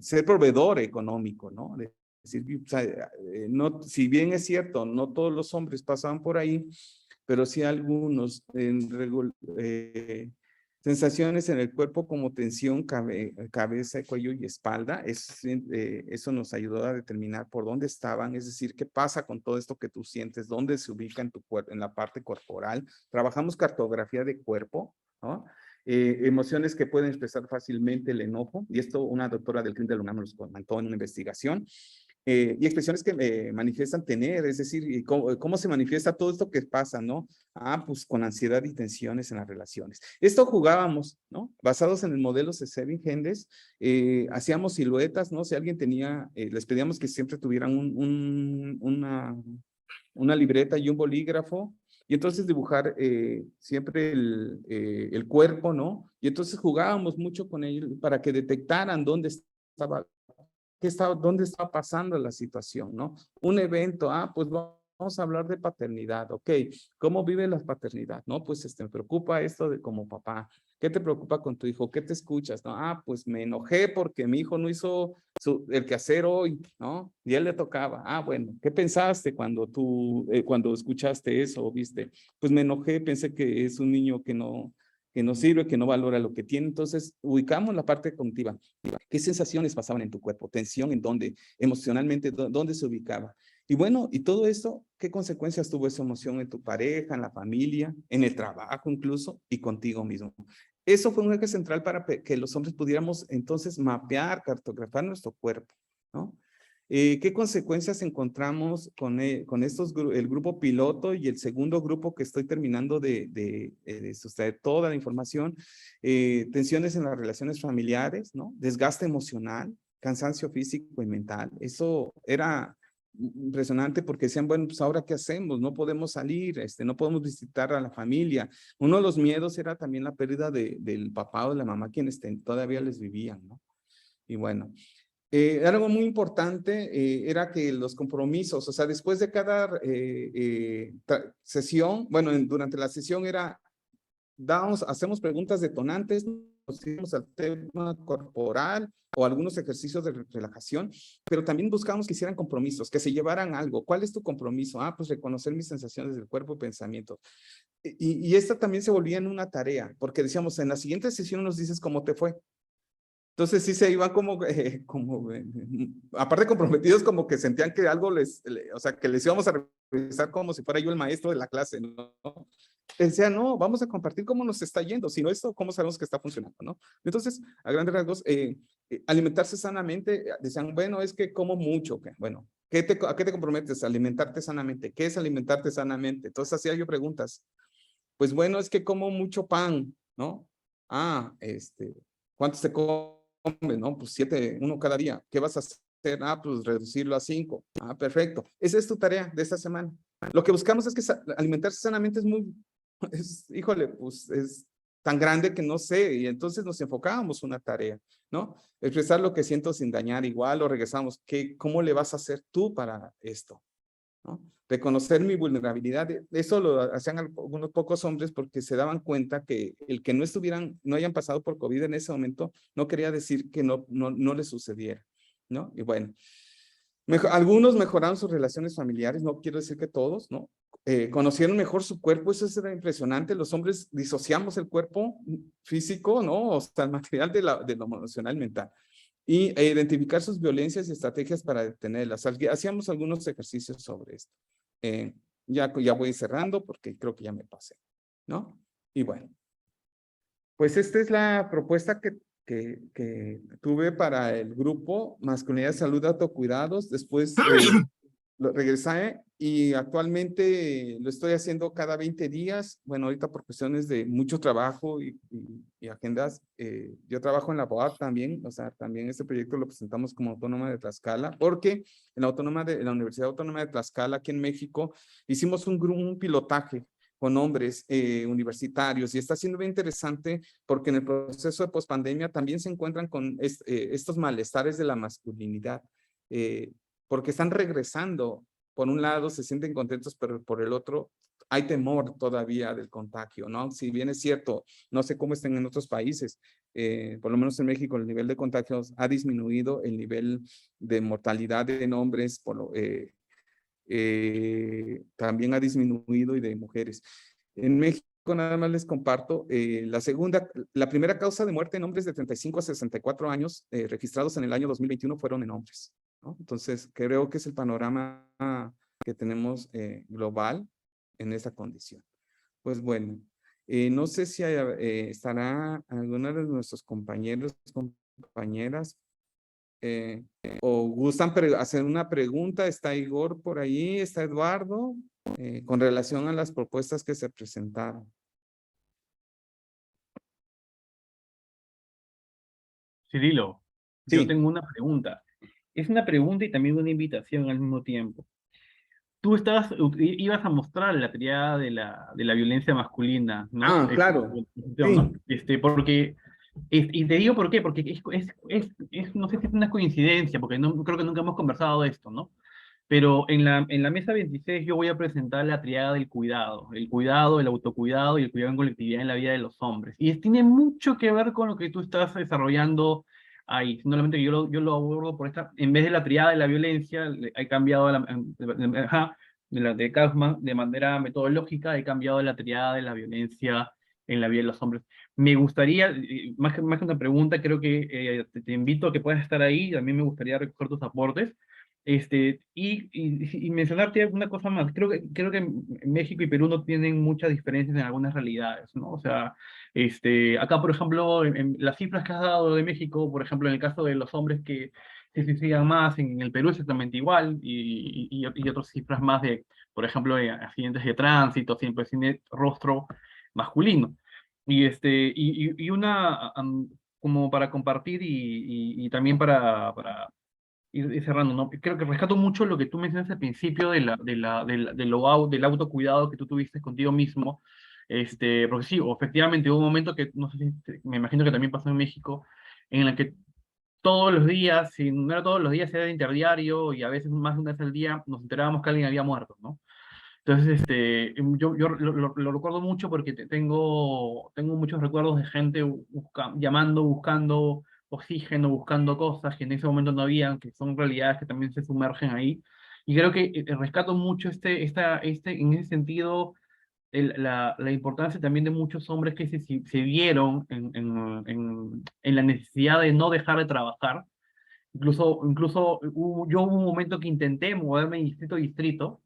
ser proveedor económico, ¿no? De decir, o sea, no, si bien es cierto, no todos los hombres pasaban por ahí, pero sí algunos sensaciones en el cuerpo como tensión, cabeza, cuello y espalda. Eso nos ayudó a determinar por dónde estaban, es decir, qué pasa con todo esto que tú sientes, dónde se ubica en tu cuerpo, en la parte corporal. Trabajamos cartografía de cuerpo, ¿no? Emociones que pueden expresar fácilmente el enojo, y esto una doctora del CRIM de la UNAM nos comentó en una investigación. Y expresiones que manifiestan tener, es decir, cómo se manifiesta todo esto que pasa, ¿no? Pues con ansiedad y tensiones en las relaciones. Esto jugábamos, ¿no? Basados en el modelo Cesevin Gendes, hacíamos siluetas, ¿no? Si alguien tenía, les pedíamos que siempre tuvieran una libreta y un bolígrafo, y entonces dibujar siempre el cuerpo, ¿no? Y entonces jugábamos mucho con ellos para que detectaran dónde estaba dónde está pasando la situación, ¿no? Un evento, pues vamos a hablar de paternidad, ok, ¿cómo vive la paternidad? No, pues me preocupa esto de como papá. ¿Qué te preocupa con tu hijo? ¿Qué te escuchas? No, pues me enojé porque mi hijo no hizo el quehacer hoy, ¿no? Y él le tocaba. Bueno, ¿qué pensaste cuando escuchaste eso o viste? Pues me enojé, pensé que es un niño que no sirve, que no valora lo que tiene. Entonces, ubicamos la parte cognitiva. ¿Qué sensaciones pasaban en tu cuerpo? ¿Tensión en dónde? Emocionalmente, ¿dónde se ubicaba? Y bueno, y todo esto, ¿qué consecuencias tuvo esa emoción en tu pareja, en la familia, en el trabajo incluso y contigo mismo? Eso fue un eje central para que los hombres pudiéramos entonces mapear, cartografar nuestro cuerpo, ¿no? ¿Qué consecuencias encontramos con el grupo piloto y el segundo grupo que estoy terminando de sustraer toda la información? Tensiones en las relaciones familiares, ¿no? Desgaste emocional, cansancio físico y mental. Eso era impresionante porque decían, bueno, pues ahora qué hacemos, no podemos salir, no podemos visitar a la familia. Uno de los miedos era también la pérdida del papá o de la mamá, quienes todavía les vivían, ¿no? Y bueno, algo muy importante era que los compromisos, o sea, después de cada sesión, bueno, durante la sesión hacemos preguntas detonantes, nos íbamos al tema corporal o algunos ejercicios de relajación, pero también buscamos que hicieran compromisos, que se llevaran algo. ¿Cuál es tu compromiso? Pues reconocer mis sensaciones del cuerpo y pensamiento. Y esta también se volvía en una tarea, porque decíamos, en la siguiente sesión nos dices cómo te fue. Entonces sí se iban aparte comprometidos, como que sentían que algo o sea, que les íbamos a revisar como si fuera yo el maestro de la clase, ¿no? Decía, no, vamos a compartir cómo nos está yendo, si no esto, ¿cómo sabemos que está funcionando, no? Entonces, a grandes rasgos, alimentarse sanamente, decían, bueno, es que como mucho, bueno, ¿a qué te comprometes? Alimentarte sanamente. ¿Qué es alimentarte sanamente? Entonces hacía yo preguntas. Pues bueno, es que como mucho pan, ¿no? ¿Cuántos te comes, no? Pues 7, uno cada día. ¿Qué vas a hacer hacer? Pues reducirlo a 5. Perfecto. Esa es tu tarea de esta semana. Lo que buscamos es que alimentarse sanamente es muy, híjole, pues es tan grande que no sé, y entonces nos enfocábamos una tarea, ¿no? Expresar lo que siento sin dañar igual, o regresamos, ¿cómo le vas a hacer tú para esto? ¿No? Reconocer mi vulnerabilidad, eso lo hacían algunos pocos hombres porque se daban cuenta que el que no hayan pasado por COVID en ese momento, no quería decir que no les sucediera, ¿no? Y bueno, algunos mejoraron sus relaciones familiares, no quiero decir que todos, ¿no? Conocieron mejor su cuerpo, eso era impresionante. Los hombres disociamos el cuerpo físico, ¿no? O sea, el material de lo emocional mental. Y identificar sus violencias y estrategias para detenerlas. Hacíamos algunos ejercicios sobre esto. Ya voy cerrando porque creo que ya me pasé, ¿no? Y bueno, pues esta es la propuesta que tuve para el grupo Masculinidad, Salud, Autocuidados. Después lo regresé y actualmente lo estoy haciendo cada 20 días. Bueno, ahorita por cuestiones de mucho trabajo y agendas, yo trabajo en la BOAT también, o sea, también este proyecto lo presentamos como Autónoma de Tlaxcala, porque en la Universidad Autónoma de Tlaxcala, aquí en México, hicimos un pilotaje con hombres universitarios y está siendo bien interesante porque en el proceso de pospandemia también se encuentran con estos malestares de la masculinidad, porque están regresando. Por un lado se sienten contentos, pero por el otro hay temor todavía del contagio, ¿no? Si bien es cierto, no sé cómo estén en otros países, por lo menos en México el nivel de contagios ha disminuido, el nivel de mortalidad en hombres también ha disminuido y de mujeres. En México, nada más les comparto, la primera causa de muerte en hombres de 35 a 64 años registrados en el año 2021 fueron en hombres, ¿no? Entonces, creo que es el panorama que tenemos global en esa condición. Pues bueno, no sé si estará alguna de nuestros compañeros, compañeras, o gustan hacer una pregunta. Está Igor por ahí, está Eduardo, con relación a las propuestas que se presentaron. Cirilo, yo Sí. tengo una pregunta. Es una pregunta y también una invitación al mismo tiempo. Tú ibas a mostrar la triada de la violencia masculina, ¿no? Claro. ¿no? Sí. Porque, y te digo por qué, porque no sé si es una coincidencia, porque creo que nunca hemos conversado de esto, ¿no? Pero en la mesa 26 yo voy a presentar la triada del cuidado, el cuidado, el autocuidado y el cuidado en colectividad en la vida de los hombres. Y tiene mucho que ver con lo que tú estás desarrollando ahí. Solamente que yo lo abordo por en vez de la triada de la violencia, he cambiado de Kaufman, de manera metodológica, he cambiado la triada de la violencia en la vida de los hombres. Me gustaría, más que una pregunta, creo que te invito a que puedas estar ahí, también me gustaría recoger tus aportes. Y mencionarte una cosa más, creo que México y Perú no tienen muchas diferencias en algunas realidades, ¿no? O sea, acá, por ejemplo, en las cifras que has dado de México, por ejemplo, en el caso de los hombres que se suicidan más, en el Perú es exactamente igual, y otras cifras más de, por ejemplo, de accidentes de tránsito, siempre sin rostro masculino. Y una, como para compartir y también para ir cerrando, ¿no? Creo que rescato mucho lo que tú mencionas al principio del autocuidado que tú tuviste contigo mismo, porque sí, efectivamente hubo un momento que, no sé si, me imagino que también pasó en México, en el que todos los días, si no era todos los días, era interdiario y a veces más de una vez al día nos enterábamos que alguien había muerto, ¿no? Entonces, yo lo recuerdo mucho porque tengo muchos recuerdos de gente llamando, buscando oxígeno, buscando cosas que en ese momento no habían, que son realidades que también se sumergen ahí. Y creo que rescato mucho en ese sentido, la importancia también de muchos hombres que se vieron en la necesidad de no dejar de trabajar. Incluso yo hubo un momento que intenté moverme de distrito a distrito,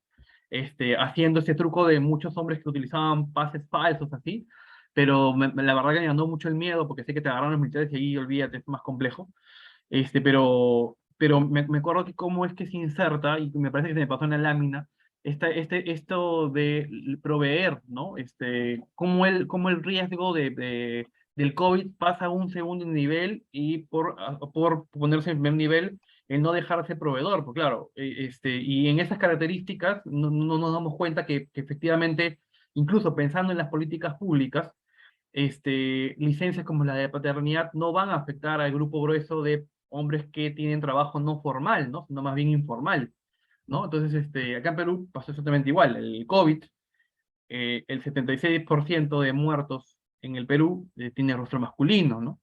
haciendo ese truco de muchos hombres que utilizaban pases falsos así, pero la verdad que me ganó mucho el miedo porque sé que te agarran los militares y ahí olvídate, es más complejo. Pero me acuerdo que cómo es que se inserta, y me parece que se me pasó en la lámina, esto de proveer, ¿no? Cómo el riesgo del COVID pasa a un segundo nivel y por ponerse en primer nivel, el no dejar de ser proveedor, porque claro, y en esas características no nos damos cuenta que efectivamente, incluso pensando en las políticas públicas, licencias como la de paternidad no van a afectar al grupo grueso de hombres que tienen trabajo no formal, ¿no? Sino más bien informal, ¿no? Entonces, acá en Perú pasó exactamente igual. El COVID, el 76% de muertos en el Perú tiene rostro masculino, ¿no?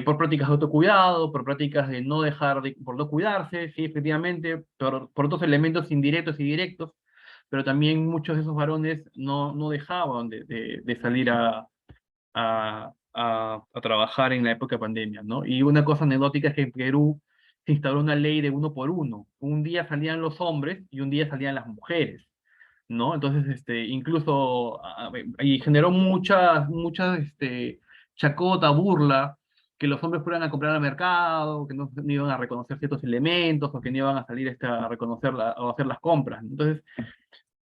Por prácticas de autocuidado, por prácticas de no dejar de, por no cuidarse, sí, efectivamente, por otros elementos indirectos y directos, pero también muchos de esos varones no dejaban de salir a trabajar en la época de pandemia, ¿no? Y una cosa anecdótica es que en Perú se instauró una ley de 1 por 1. Un día salían los hombres y un día salían las mujeres, ¿no? Entonces, incluso, y generó muchas, chacota, burla, que los hombres fueran a comprar al mercado, que no iban a reconocer ciertos elementos, o que no iban a salir a reconocer o a hacer las compras. Entonces,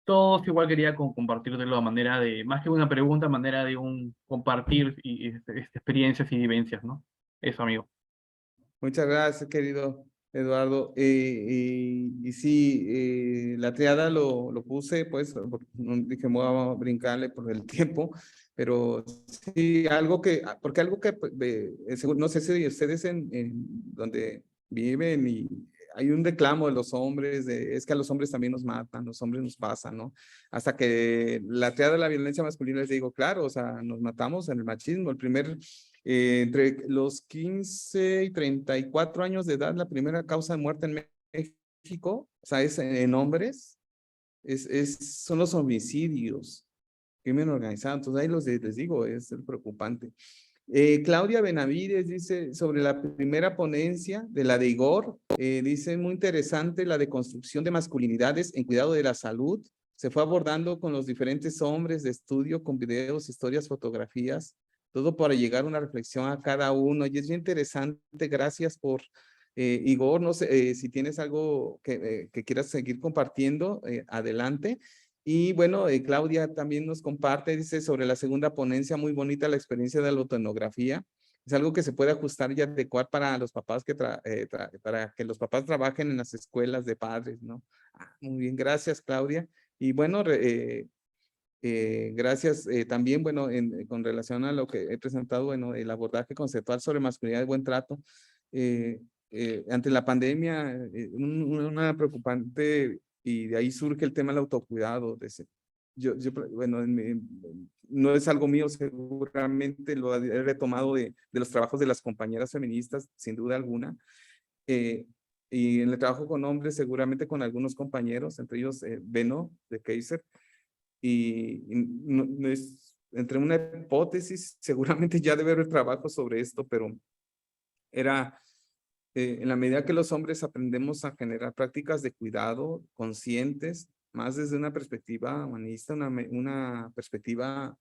todos igual quería compartirlo de manera de, más que una pregunta, manera de un compartir experiencias y vivencias, ¿no? Eso, amigo. Muchas gracias, querido Eduardo. Y sí, la triada lo puse, pues, no dije, voy a brincarle por el tiempo, pero sí, porque algo que, pues, no sé si ustedes en donde viven y hay un reclamo de los hombres, es que a los hombres también nos matan, los hombres nos pasan, ¿no? Hasta que la triada de la violencia masculina les digo, claro, o sea, nos matamos en el machismo. Entre los 15 y 34 años de edad, la primera causa de muerte en México, o sea, es en hombres, son los homicidios, crimen organizado. Entonces ahí les digo, es preocupante. Claudia Benavides dice sobre la primera ponencia de la de Igor, dice muy interesante la de construcción de masculinidades en cuidado de la salud. Se fue abordando con los diferentes hombres de estudio, con videos, historias, fotografías, todo para llegar a una reflexión a cada uno. Y es bien interesante. Gracias por, Igor, no sé si tienes algo que quieras seguir compartiendo, adelante. Y bueno, Claudia también nos comparte, dice, sobre la segunda ponencia, muy bonita la experiencia de la autoetnografía. Es algo que se puede ajustar y adecuar para los papás para que los papás trabajen en las escuelas de padres, ¿no? Muy bien, gracias, Claudia. Y bueno, gracias también, bueno, con relación a lo que he presentado, bueno, el abordaje conceptual sobre masculinidad y buen trato. Ante la pandemia, una preocupante, y de ahí surge el tema del autocuidado. Bueno, no es algo mío, seguramente lo he retomado de los trabajos de las compañeras feministas, sin duda alguna. Y en el trabajo con hombres, seguramente con algunos compañeros, entre ellos Beno de Kaiser, y no es, entre una hipótesis, seguramente ya debe haber trabajo sobre esto, pero era en la medida que los hombres aprendemos a generar prácticas de cuidado conscientes, más desde una perspectiva humanista, una perspectiva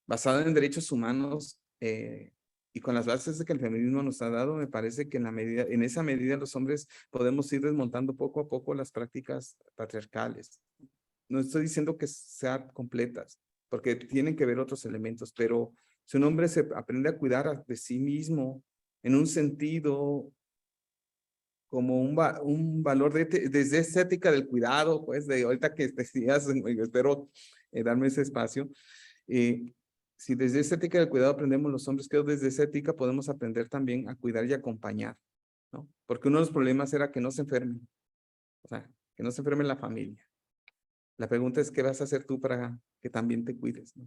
basada en derechos humanos, y con las bases de que el feminismo nos ha dado, me parece que en esa medida los hombres podemos ir desmontando poco a poco las prácticas patriarcales. No estoy diciendo que sean completas, porque tienen que ver otros elementos, pero si un hombre se aprende a cuidar de sí mismo en un sentido como un valor desde esa ética del cuidado, pues de ahorita que decías, espero darme ese espacio, si desde esa ética del cuidado aprendemos los hombres, que desde esa ética podemos aprender también a cuidar y acompañar, ¿no? Porque uno de los problemas era que no se enfermen, o sea, que no se enferme la familia. La pregunta es, ¿qué vas a hacer tú para que también te cuides, ¿no?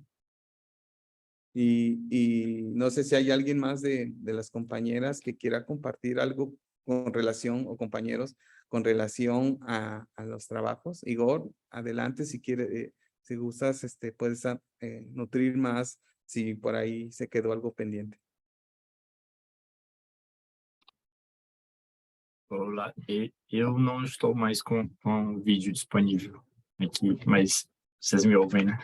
Y no sé si hay alguien más de las compañeras que quiera compartir algo con relación, o compañeros, con relación a los trabajos. Igor, adelante si quiere, si gustas, puedes nutrir más si por ahí se quedó algo pendiente. Olá, eu não estou mais com o vídeo disponível aqui, mas vocês me ouvem, né?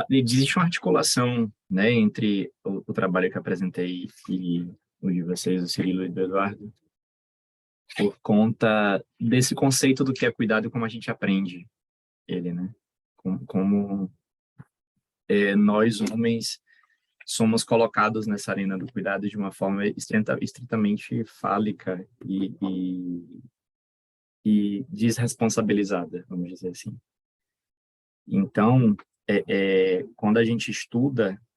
Existe uma articulação, né, entre o trabalho que eu apresentei e o de vocês, o Cirilo e do Eduardo, por conta desse conceito do que é cuidado e como a gente aprende ele, né? Como nós, homens, somos colocados nessa arena do cuidado de uma forma estritamente fálica e desresponsabilizada, vamos dizer assim. Então, quando a gente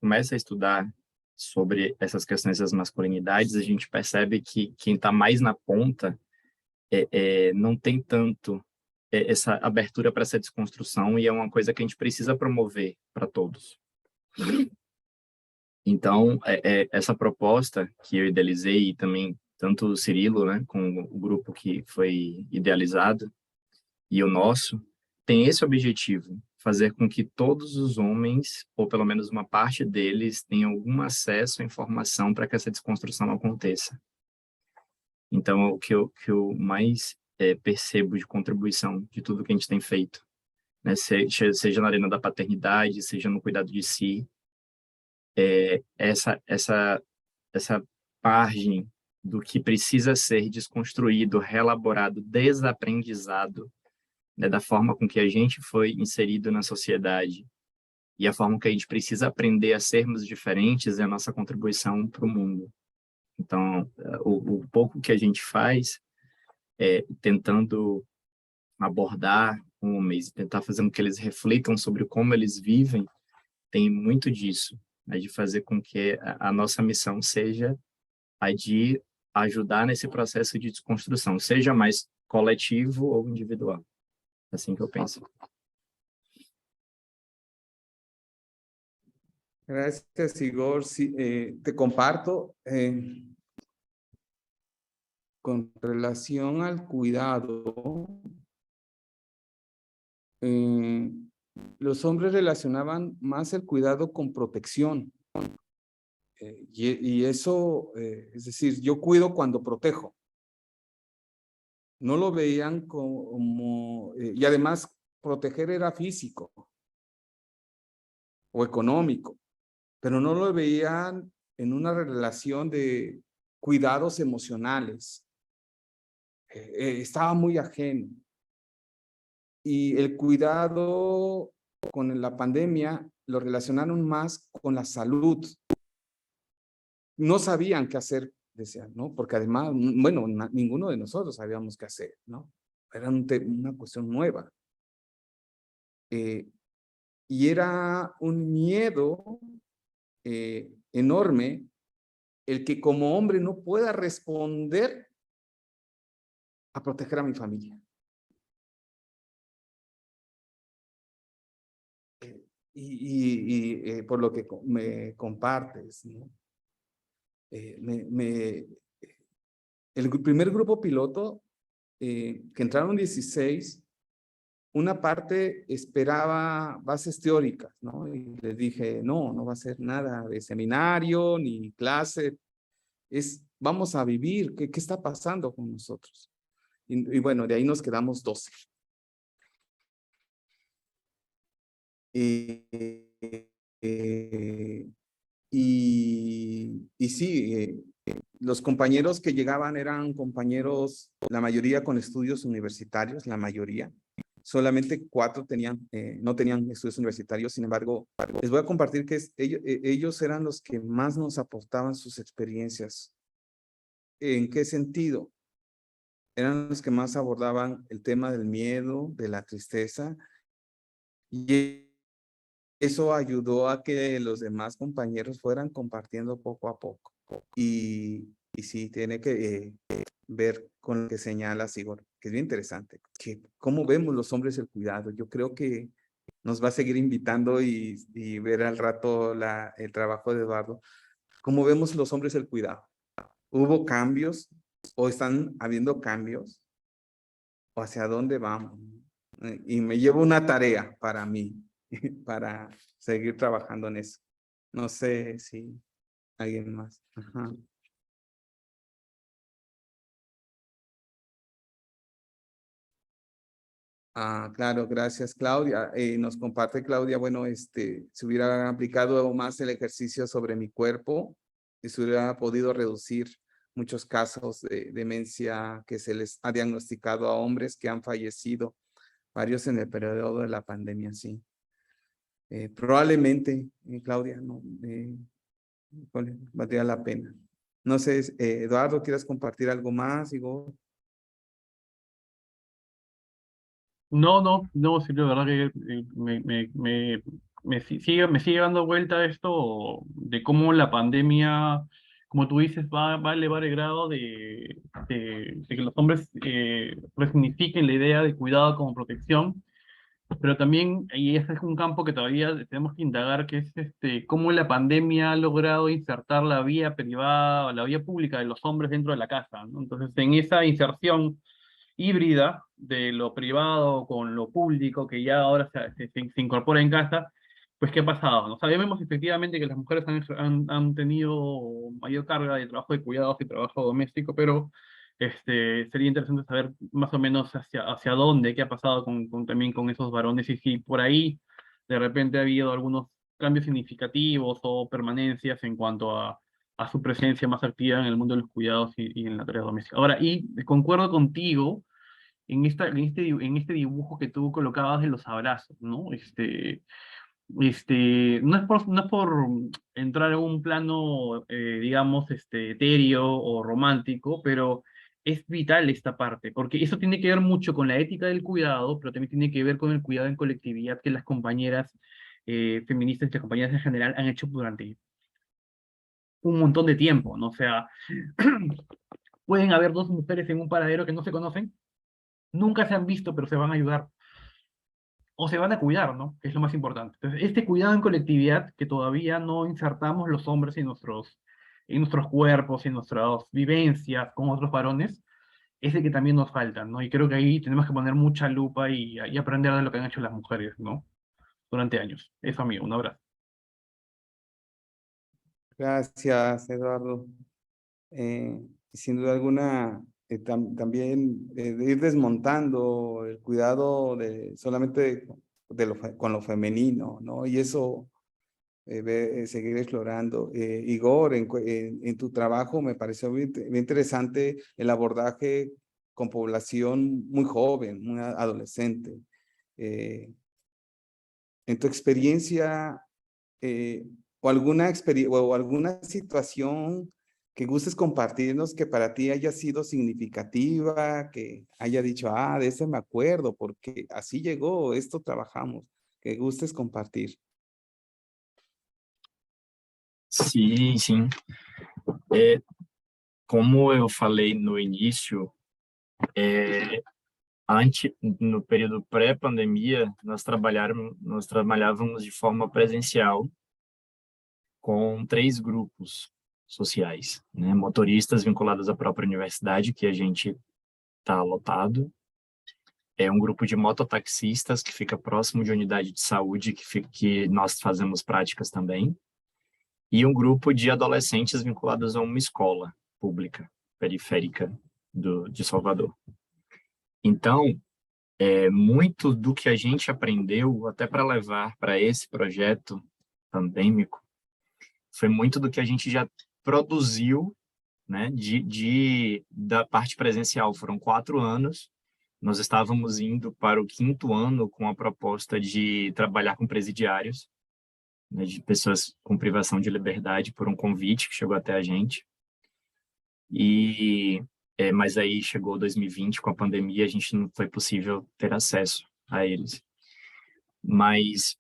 começa a estudar sobre essas questões das masculinidades, a gente percebe que quem está mais na ponta não tem tanto essa abertura para essa desconstrução, e é uma coisa que a gente precisa promover para todos. Então, essa proposta que eu idealizei, e também tanto o Cirilo, né, com o grupo que foi idealizado, e o nosso, tem esse objetivo: fazer com que todos os homens, ou pelo menos uma parte deles, tenham algum acesso à informação para que essa desconstrução aconteça. Então, o que eu mais percebo de contribuição de tudo que a gente tem feito, né, seja na arena da paternidade, seja no cuidado de si, essa margem do que precisa ser desconstruído, relaborado, desaprendizado, né, da forma com que a gente foi inserido na sociedade e a forma que a gente precisa aprender a sermos diferentes é a nossa contribuição para o mundo. Então, o pouco que a gente faz tentando abordar homens, tentar fazer com que eles reflitam sobre como eles vivem, tem muito disso, né, de fazer com que a nossa missão seja a de ajudar nesse processo de desconstrução, seja mais coletivo ou individual. É assim que eu penso. Gracias, Igor. Sí, te comparto con relación al cuidado. Los hombres relacionaban más el cuidado con protección. Y eso, es decir, yo cuido cuando protejo. No lo veían como, y además proteger era físico o económico, pero no lo veían en una relación de cuidados emocionales. Estaba muy ajeno. Y el cuidado con la pandemia lo relacionaron más con la salud. No sabían qué hacer, decían, ¿no? Porque además, bueno, ninguno de nosotros sabíamos qué hacer, ¿no? Era una cuestión nueva. Y era un miedo enorme el que como hombre no pueda responder a proteger a mi familia. Y por lo que me compartes, ¿no? El primer grupo piloto, que entraron 16, una parte esperaba bases teóricas, ¿no? Y les dije, no va a ser nada de seminario ni clase, vamos a vivir, ¿qué está pasando con nosotros? Y bueno, de ahí nos quedamos 12. Y sí, los compañeros que llegaban eran compañeros, la mayoría con estudios universitarios, la mayoría. Solamente 4 no tenían estudios universitarios. Sin embargo, les voy a compartir que ellos eran los que más nos aportaban sus experiencias. ¿En qué sentido? Eran los que más abordaban el tema del miedo, de la tristeza, y eso ayudó a que los demás compañeros fueran compartiendo poco a poco. Y sí, tiene que ver con lo que señala Igor, que es bien interesante. Que cómo vemos los hombres el cuidado. Yo creo que nos va a seguir invitando y ver al rato el trabajo de Eduardo. ¿Cómo vemos los hombres el cuidado? ¿Hubo cambios o están habiendo cambios? ¿O hacia dónde vamos? Y me llevo una tarea para mí, para seguir trabajando en eso. No sé si alguien más. Ajá. Claro, gracias, Claudia. Nos comparte Claudia, bueno, se hubiera aplicado más el ejercicio sobre mi cuerpo y se hubiera podido reducir muchos casos de demencia que se les ha diagnosticado a hombres que han fallecido, varios en el periodo de la pandemia, sí. Probablemente, Claudia, ¿no? valdría la pena. No sé, Eduardo, ¿quieres compartir algo más, Igor? No, sí, la verdad que me sigue dando vuelta esto de cómo la pandemia, como tú dices, va a elevar el grado de que los hombres resignifiquen la idea de cuidado como protección, pero también, y ese es un campo que todavía tenemos que indagar, que es cómo la pandemia ha logrado insertar la vía privada o la vía pública de los hombres dentro de la casa, ¿no? Entonces, en esa inserción híbrida de lo privado con lo público que ya ahora se incorpora en casa, pues ¿qué ha pasado? ¿No? Sabemos efectivamente que las mujeres han tenido mayor carga de trabajo de cuidados y trabajo doméstico, pero sería interesante saber más o menos hacia dónde, qué ha pasado también con esos varones y si por ahí de repente ha habido algunos cambios significativos o permanencias en cuanto a su presencia más activa en el mundo de los cuidados y en la tarea doméstica. Ahora, y concuerdo contigo en este dibujo que tú colocabas de los abrazos, ¿no? No es por entrar en un plano, digamos, etéreo o romántico, pero es vital esta parte, porque eso tiene que ver mucho con la ética del cuidado, pero también tiene que ver con el cuidado en colectividad que las compañeras feministas y las compañeras en general han hecho durante un montón de tiempo, ¿no? O sea, pueden haber dos mujeres en un paradero que no se conocen, nunca se han visto, pero se van a ayudar o se van a cuidar, ¿no? Que es lo más importante. Entonces, este cuidado en colectividad que todavía no insertamos los hombres en nuestros cuerpos, en nuestras vivencias con otros varones, es el que también nos falta, ¿no? Y creo que ahí tenemos que poner mucha lupa y aprender de lo que han hecho las mujeres, ¿no? Durante años. Eso, amigo, un abrazo. Gracias, Eduardo. Sin duda alguna, también de ir desmontando el cuidado solamente con lo femenino, ¿no? Y eso, seguir explorando. Igor, en tu trabajo me pareció bien interesante el abordaje con población muy joven, muy adolescente. En tu experiencia, o alguna situación que gustes compartirnos que para ti haya sido significativa, que haya dicho, de ese me acuerdo, porque así llegó, esto trabajamos, que gustes compartir. Sim. Como eu falei no início, no período pré-pandemia, nós trabalhávamos de forma presencial com 3 grupos sociais, né? Motoristas vinculados à própria universidade, que a gente está lotado, um grupo de mototaxistas que fica próximo de unidade de saúde, que nós fazemos práticas também, e um grupo de adolescentes vinculados a uma escola pública, periférica de Salvador. Então, muito do que a gente aprendeu, até para levar para esse projeto pandêmico, foi muito do que a gente já produziu, né, da parte presencial. Foram 4 anos, nós estávamos indo para o 5º ano com a proposta de trabalhar com presidiários, né, de pessoas com privação de liberdade, por um convite que chegou até a gente. Mas aí chegou 2020, com a pandemia, a gente não foi possível ter acesso a eles. Mas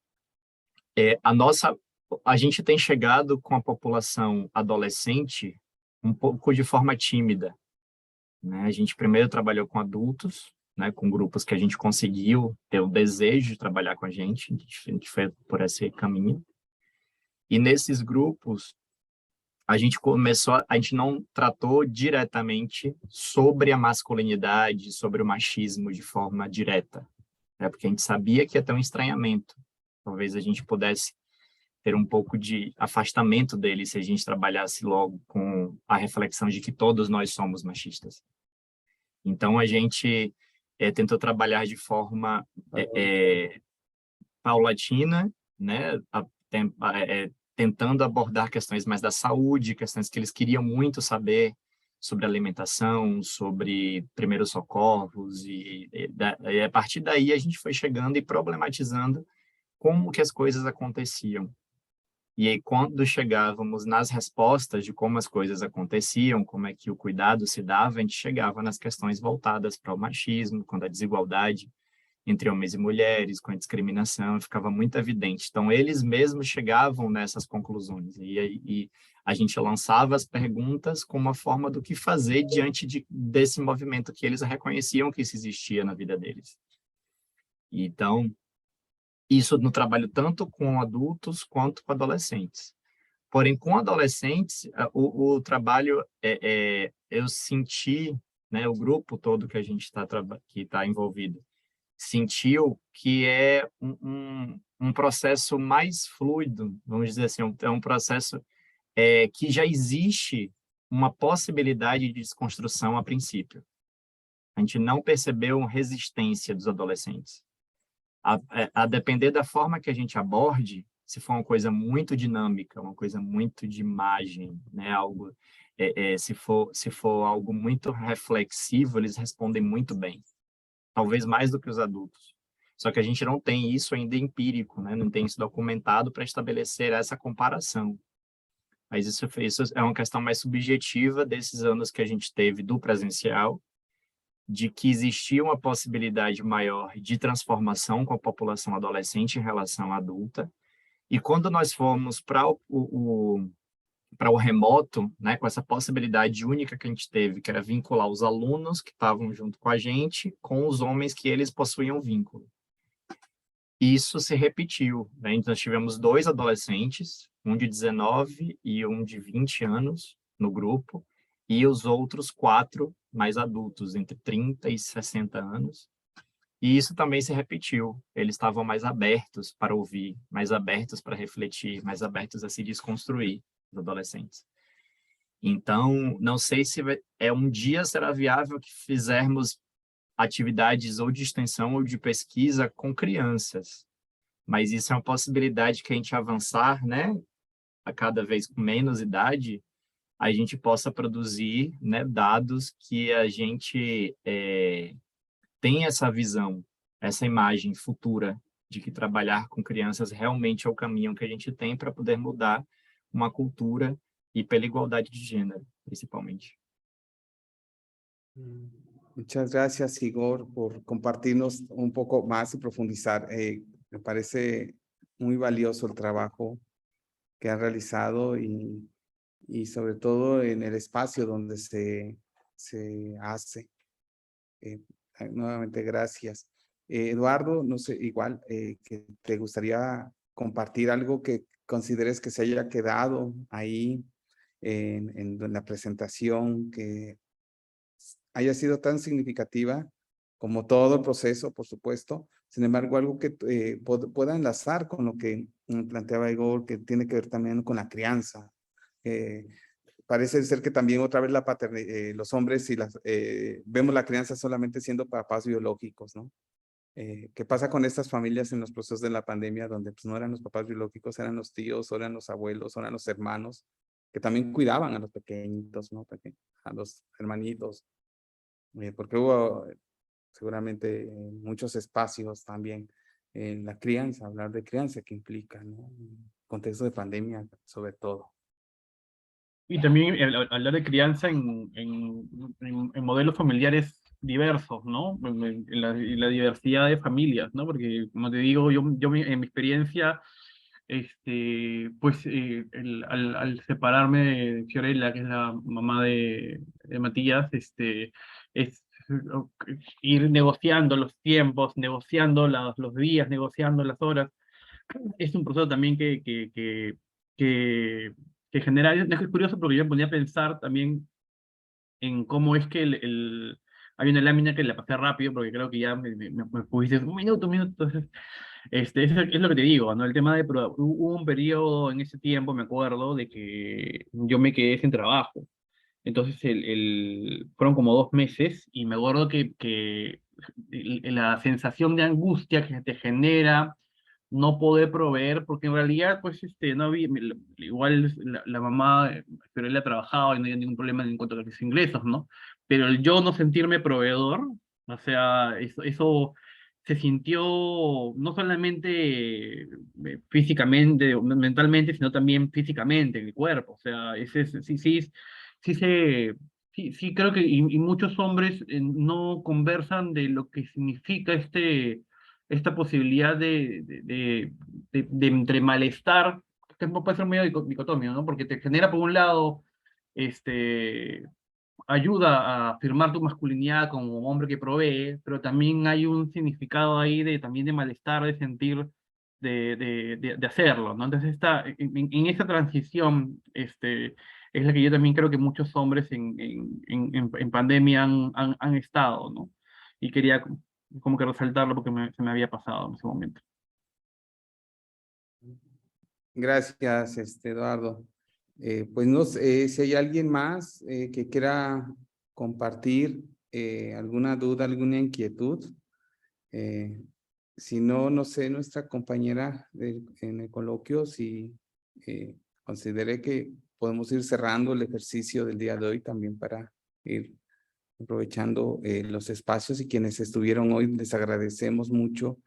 a gente tem chegado com a população adolescente um pouco de forma tímida, né? A gente primeiro trabalhou com adultos, né, com grupos que a gente conseguiu ter o desejo de trabalhar com a gente foi por esse caminho. E nesses grupos, a gente não tratou diretamente sobre a masculinidade, sobre o machismo de forma direta, né? Porque a gente sabia que ia ter um estranhamento. Talvez a gente pudesse ter um pouco de afastamento dele se a gente trabalhasse logo com a reflexão de que todos nós somos machistas. Então, a gente tentou trabalhar de forma paulatina, né? Tentando abordar questões mais da saúde, questões que eles queriam muito saber sobre alimentação, sobre primeiros socorros, e a partir daí a gente foi chegando e problematizando como que as coisas aconteciam. E aí, quando chegávamos nas respostas de como as coisas aconteciam, como é que o cuidado se dava, a gente chegava nas questões voltadas para o machismo, quando a desigualdade entre homens e mulheres, com a discriminação, ficava muito evidente. Então, eles mesmos chegavam nessas conclusões. E a gente lançava as perguntas como uma forma do que fazer diante desse movimento que eles reconheciam que isso existia na vida deles. Então, isso no trabalho tanto com adultos quanto com adolescentes. Porém, com adolescentes, o trabalho, eu senti, né, o grupo todo que a gente está envolvido, sentiu que é um processo mais fluido, vamos dizer assim, é um processo que já existe uma possibilidade de desconstrução a princípio. A gente não percebeu resistência dos adolescentes. A depender da forma que a gente aborde, se for uma coisa muito dinâmica, uma coisa muito de imagem, né, algo, se for algo muito reflexivo, eles respondem muito bem, talvez mais do que os adultos. Só que a gente não tem isso ainda empírico, né, não tem isso documentado para estabelecer essa comparação. Mas isso é uma questão mais subjetiva desses anos que a gente teve do presencial, de que existia uma possibilidade maior de transformação com a população adolescente em relação à adulta. E quando nós fomos para o remoto, né, com essa possibilidade única que a gente teve, que era vincular os alunos que estavam junto com a gente com os homens que eles possuíam vínculo. Isso se repetiu, né? Então, nós tivemos 2 adolescentes, um de 19 e um de 20 anos no grupo, e os outros 4 mais adultos, entre 30 e 60 anos. E isso também se repetiu. Eles estavam mais abertos para ouvir, mais abertos para refletir, mais abertos a se desconstruir, os adolescentes. Então, não sei se um dia será viável que fizermos atividades ou de extensão ou de pesquisa com crianças. Mas isso é uma possibilidade que a gente avançar, né, a cada vez com menos idade, a gente possa produzir, né, dados que a gente tem essa visão, essa imagem futura de que trabalhar com crianças realmente é o caminho que a gente tem para poder mudar uma cultura e pela igualdade de gênero, principalmente. Muchas gracias, Igor, por compartirnos un poco más y profundizar. Me parece muy valioso el trabajo que han realizado y sobre todo en el espacio donde se hace. Nuevamente, gracias. Eduardo, no sé, igual, que te gustaría compartir algo que consideres que se haya quedado ahí en la presentación, que haya sido tan significativa como todo el proceso, por supuesto. Sin embargo, algo que pueda enlazar con lo que planteaba Igor, que tiene que ver también con la crianza. Parece ser que también otra vez los hombres vemos la crianza solamente siendo papás biológicos, ¿no? ¿Qué pasa con estas familias en los procesos de la pandemia donde pues, no eran los papás biológicos, eran los tíos, o eran los abuelos, o eran los hermanos, que también cuidaban a los pequeñitos, ¿no? A los hermanitos. Porque hubo seguramente muchos espacios también en la crianza, hablar de crianza que implica, ¿no? Contexto de pandemia sobre todo. Y también hablar de crianza en modelos familiares diversos, ¿no? En la diversidad de familias, ¿no? Porque, como te digo, yo en mi experiencia, pues al separarme de Fiorella, que es la mamá de Matías, es ir negociando los tiempos, negociando los días, negociando las horas. Es un proceso también que genera, es curioso porque yo me ponía a pensar también en cómo es que hay una lámina que la pasé rápido porque creo que ya me pusiste un minuto, entonces es lo que te digo, ¿no? El tema hubo un periodo en ese tiempo, me acuerdo, de que yo me quedé sin trabajo. Entonces fueron como 2 meses y me acuerdo que la sensación de angustia que te genera no poder proveer, porque en realidad, pues, no había, igual la mamá, pero él ha trabajado y no había ningún problema en cuanto a los ingresos, ¿no? Pero el yo no sentirme proveedor, o sea, eso se sintió no solamente físicamente, o mentalmente, sino también físicamente en el cuerpo. O sea, sí creo que, y muchos hombres no conversan de lo que significa esta posibilidad de entre malestar, que puede ser medio dicotomio, ¿no? Porque te genera por un lado, ayuda a afirmar tu masculinidad como hombre que provee, pero también hay un significado ahí también de malestar, de sentir, de hacerlo, ¿no? Entonces en esa transición, es la que yo también creo que muchos hombres en pandemia han estado, ¿no? Y quería como que resaltarlo porque se me había pasado en ese momento. Gracias, Eduardo. Pues no sé si hay alguien más que quiera compartir alguna duda, alguna inquietud. Si no, no sé, nuestra compañera en el coloquio, si considere que podemos ir cerrando el ejercicio del día de hoy también para ir aprovechando los espacios, y quienes estuvieron hoy les agradecemos mucho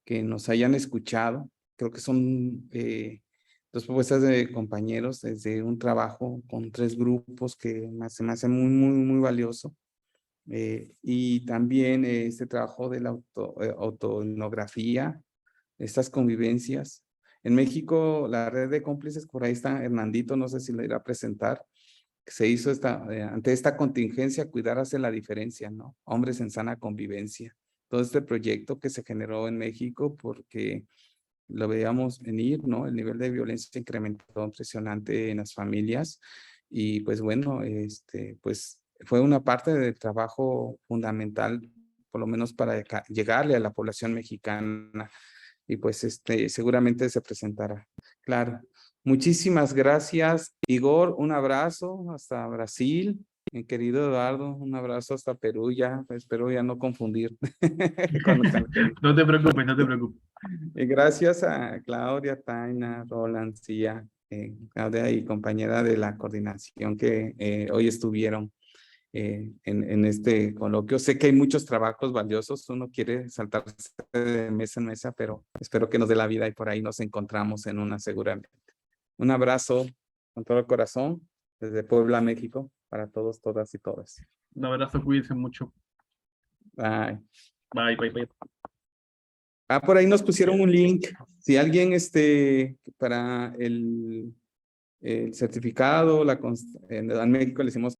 que nos hayan escuchado. Creo que son dos propuestas de compañeros desde un trabajo con 3 grupos que se me hace muy valioso. Y también este trabajo de la autoetnografía, estas convivencias. En México, la red de cómplices, por ahí está Hernandito, no sé si le irá a presentar, se hizo ante esta contingencia, cuidar hace la diferencia, ¿no? Hombres en sana convivencia. Todo este proyecto que se generó en México porque lo veíamos venir, ¿no? El nivel de violencia incrementó impresionante en las familias, y pues bueno, pues fue una parte del trabajo fundamental, por lo menos para llegarle a la población mexicana, y pues seguramente se presentará. Claro. Muchísimas gracias, Igor. Un abrazo hasta Brasil. Mi querido Eduardo, un abrazo hasta Perú. Ya espero ya no confundir. No te preocupes, no te preocupes. Y gracias a Claudia, Taina, Roland, Cia, Claudia y compañera de la coordinación que hoy estuvieron en este coloquio. Sé que hay muchos trabajos valiosos, uno quiere saltarse de mesa en mesa, pero espero que nos dé la vida y por ahí nos encontramos en una seguramente. Un abrazo con todo el corazón desde Puebla, México, para todos, todas y todas. Un abrazo, cuídense mucho. Bye. Bye, bye, bye. Por ahí nos pusieron un link. Si alguien para el certificado, en México le decimos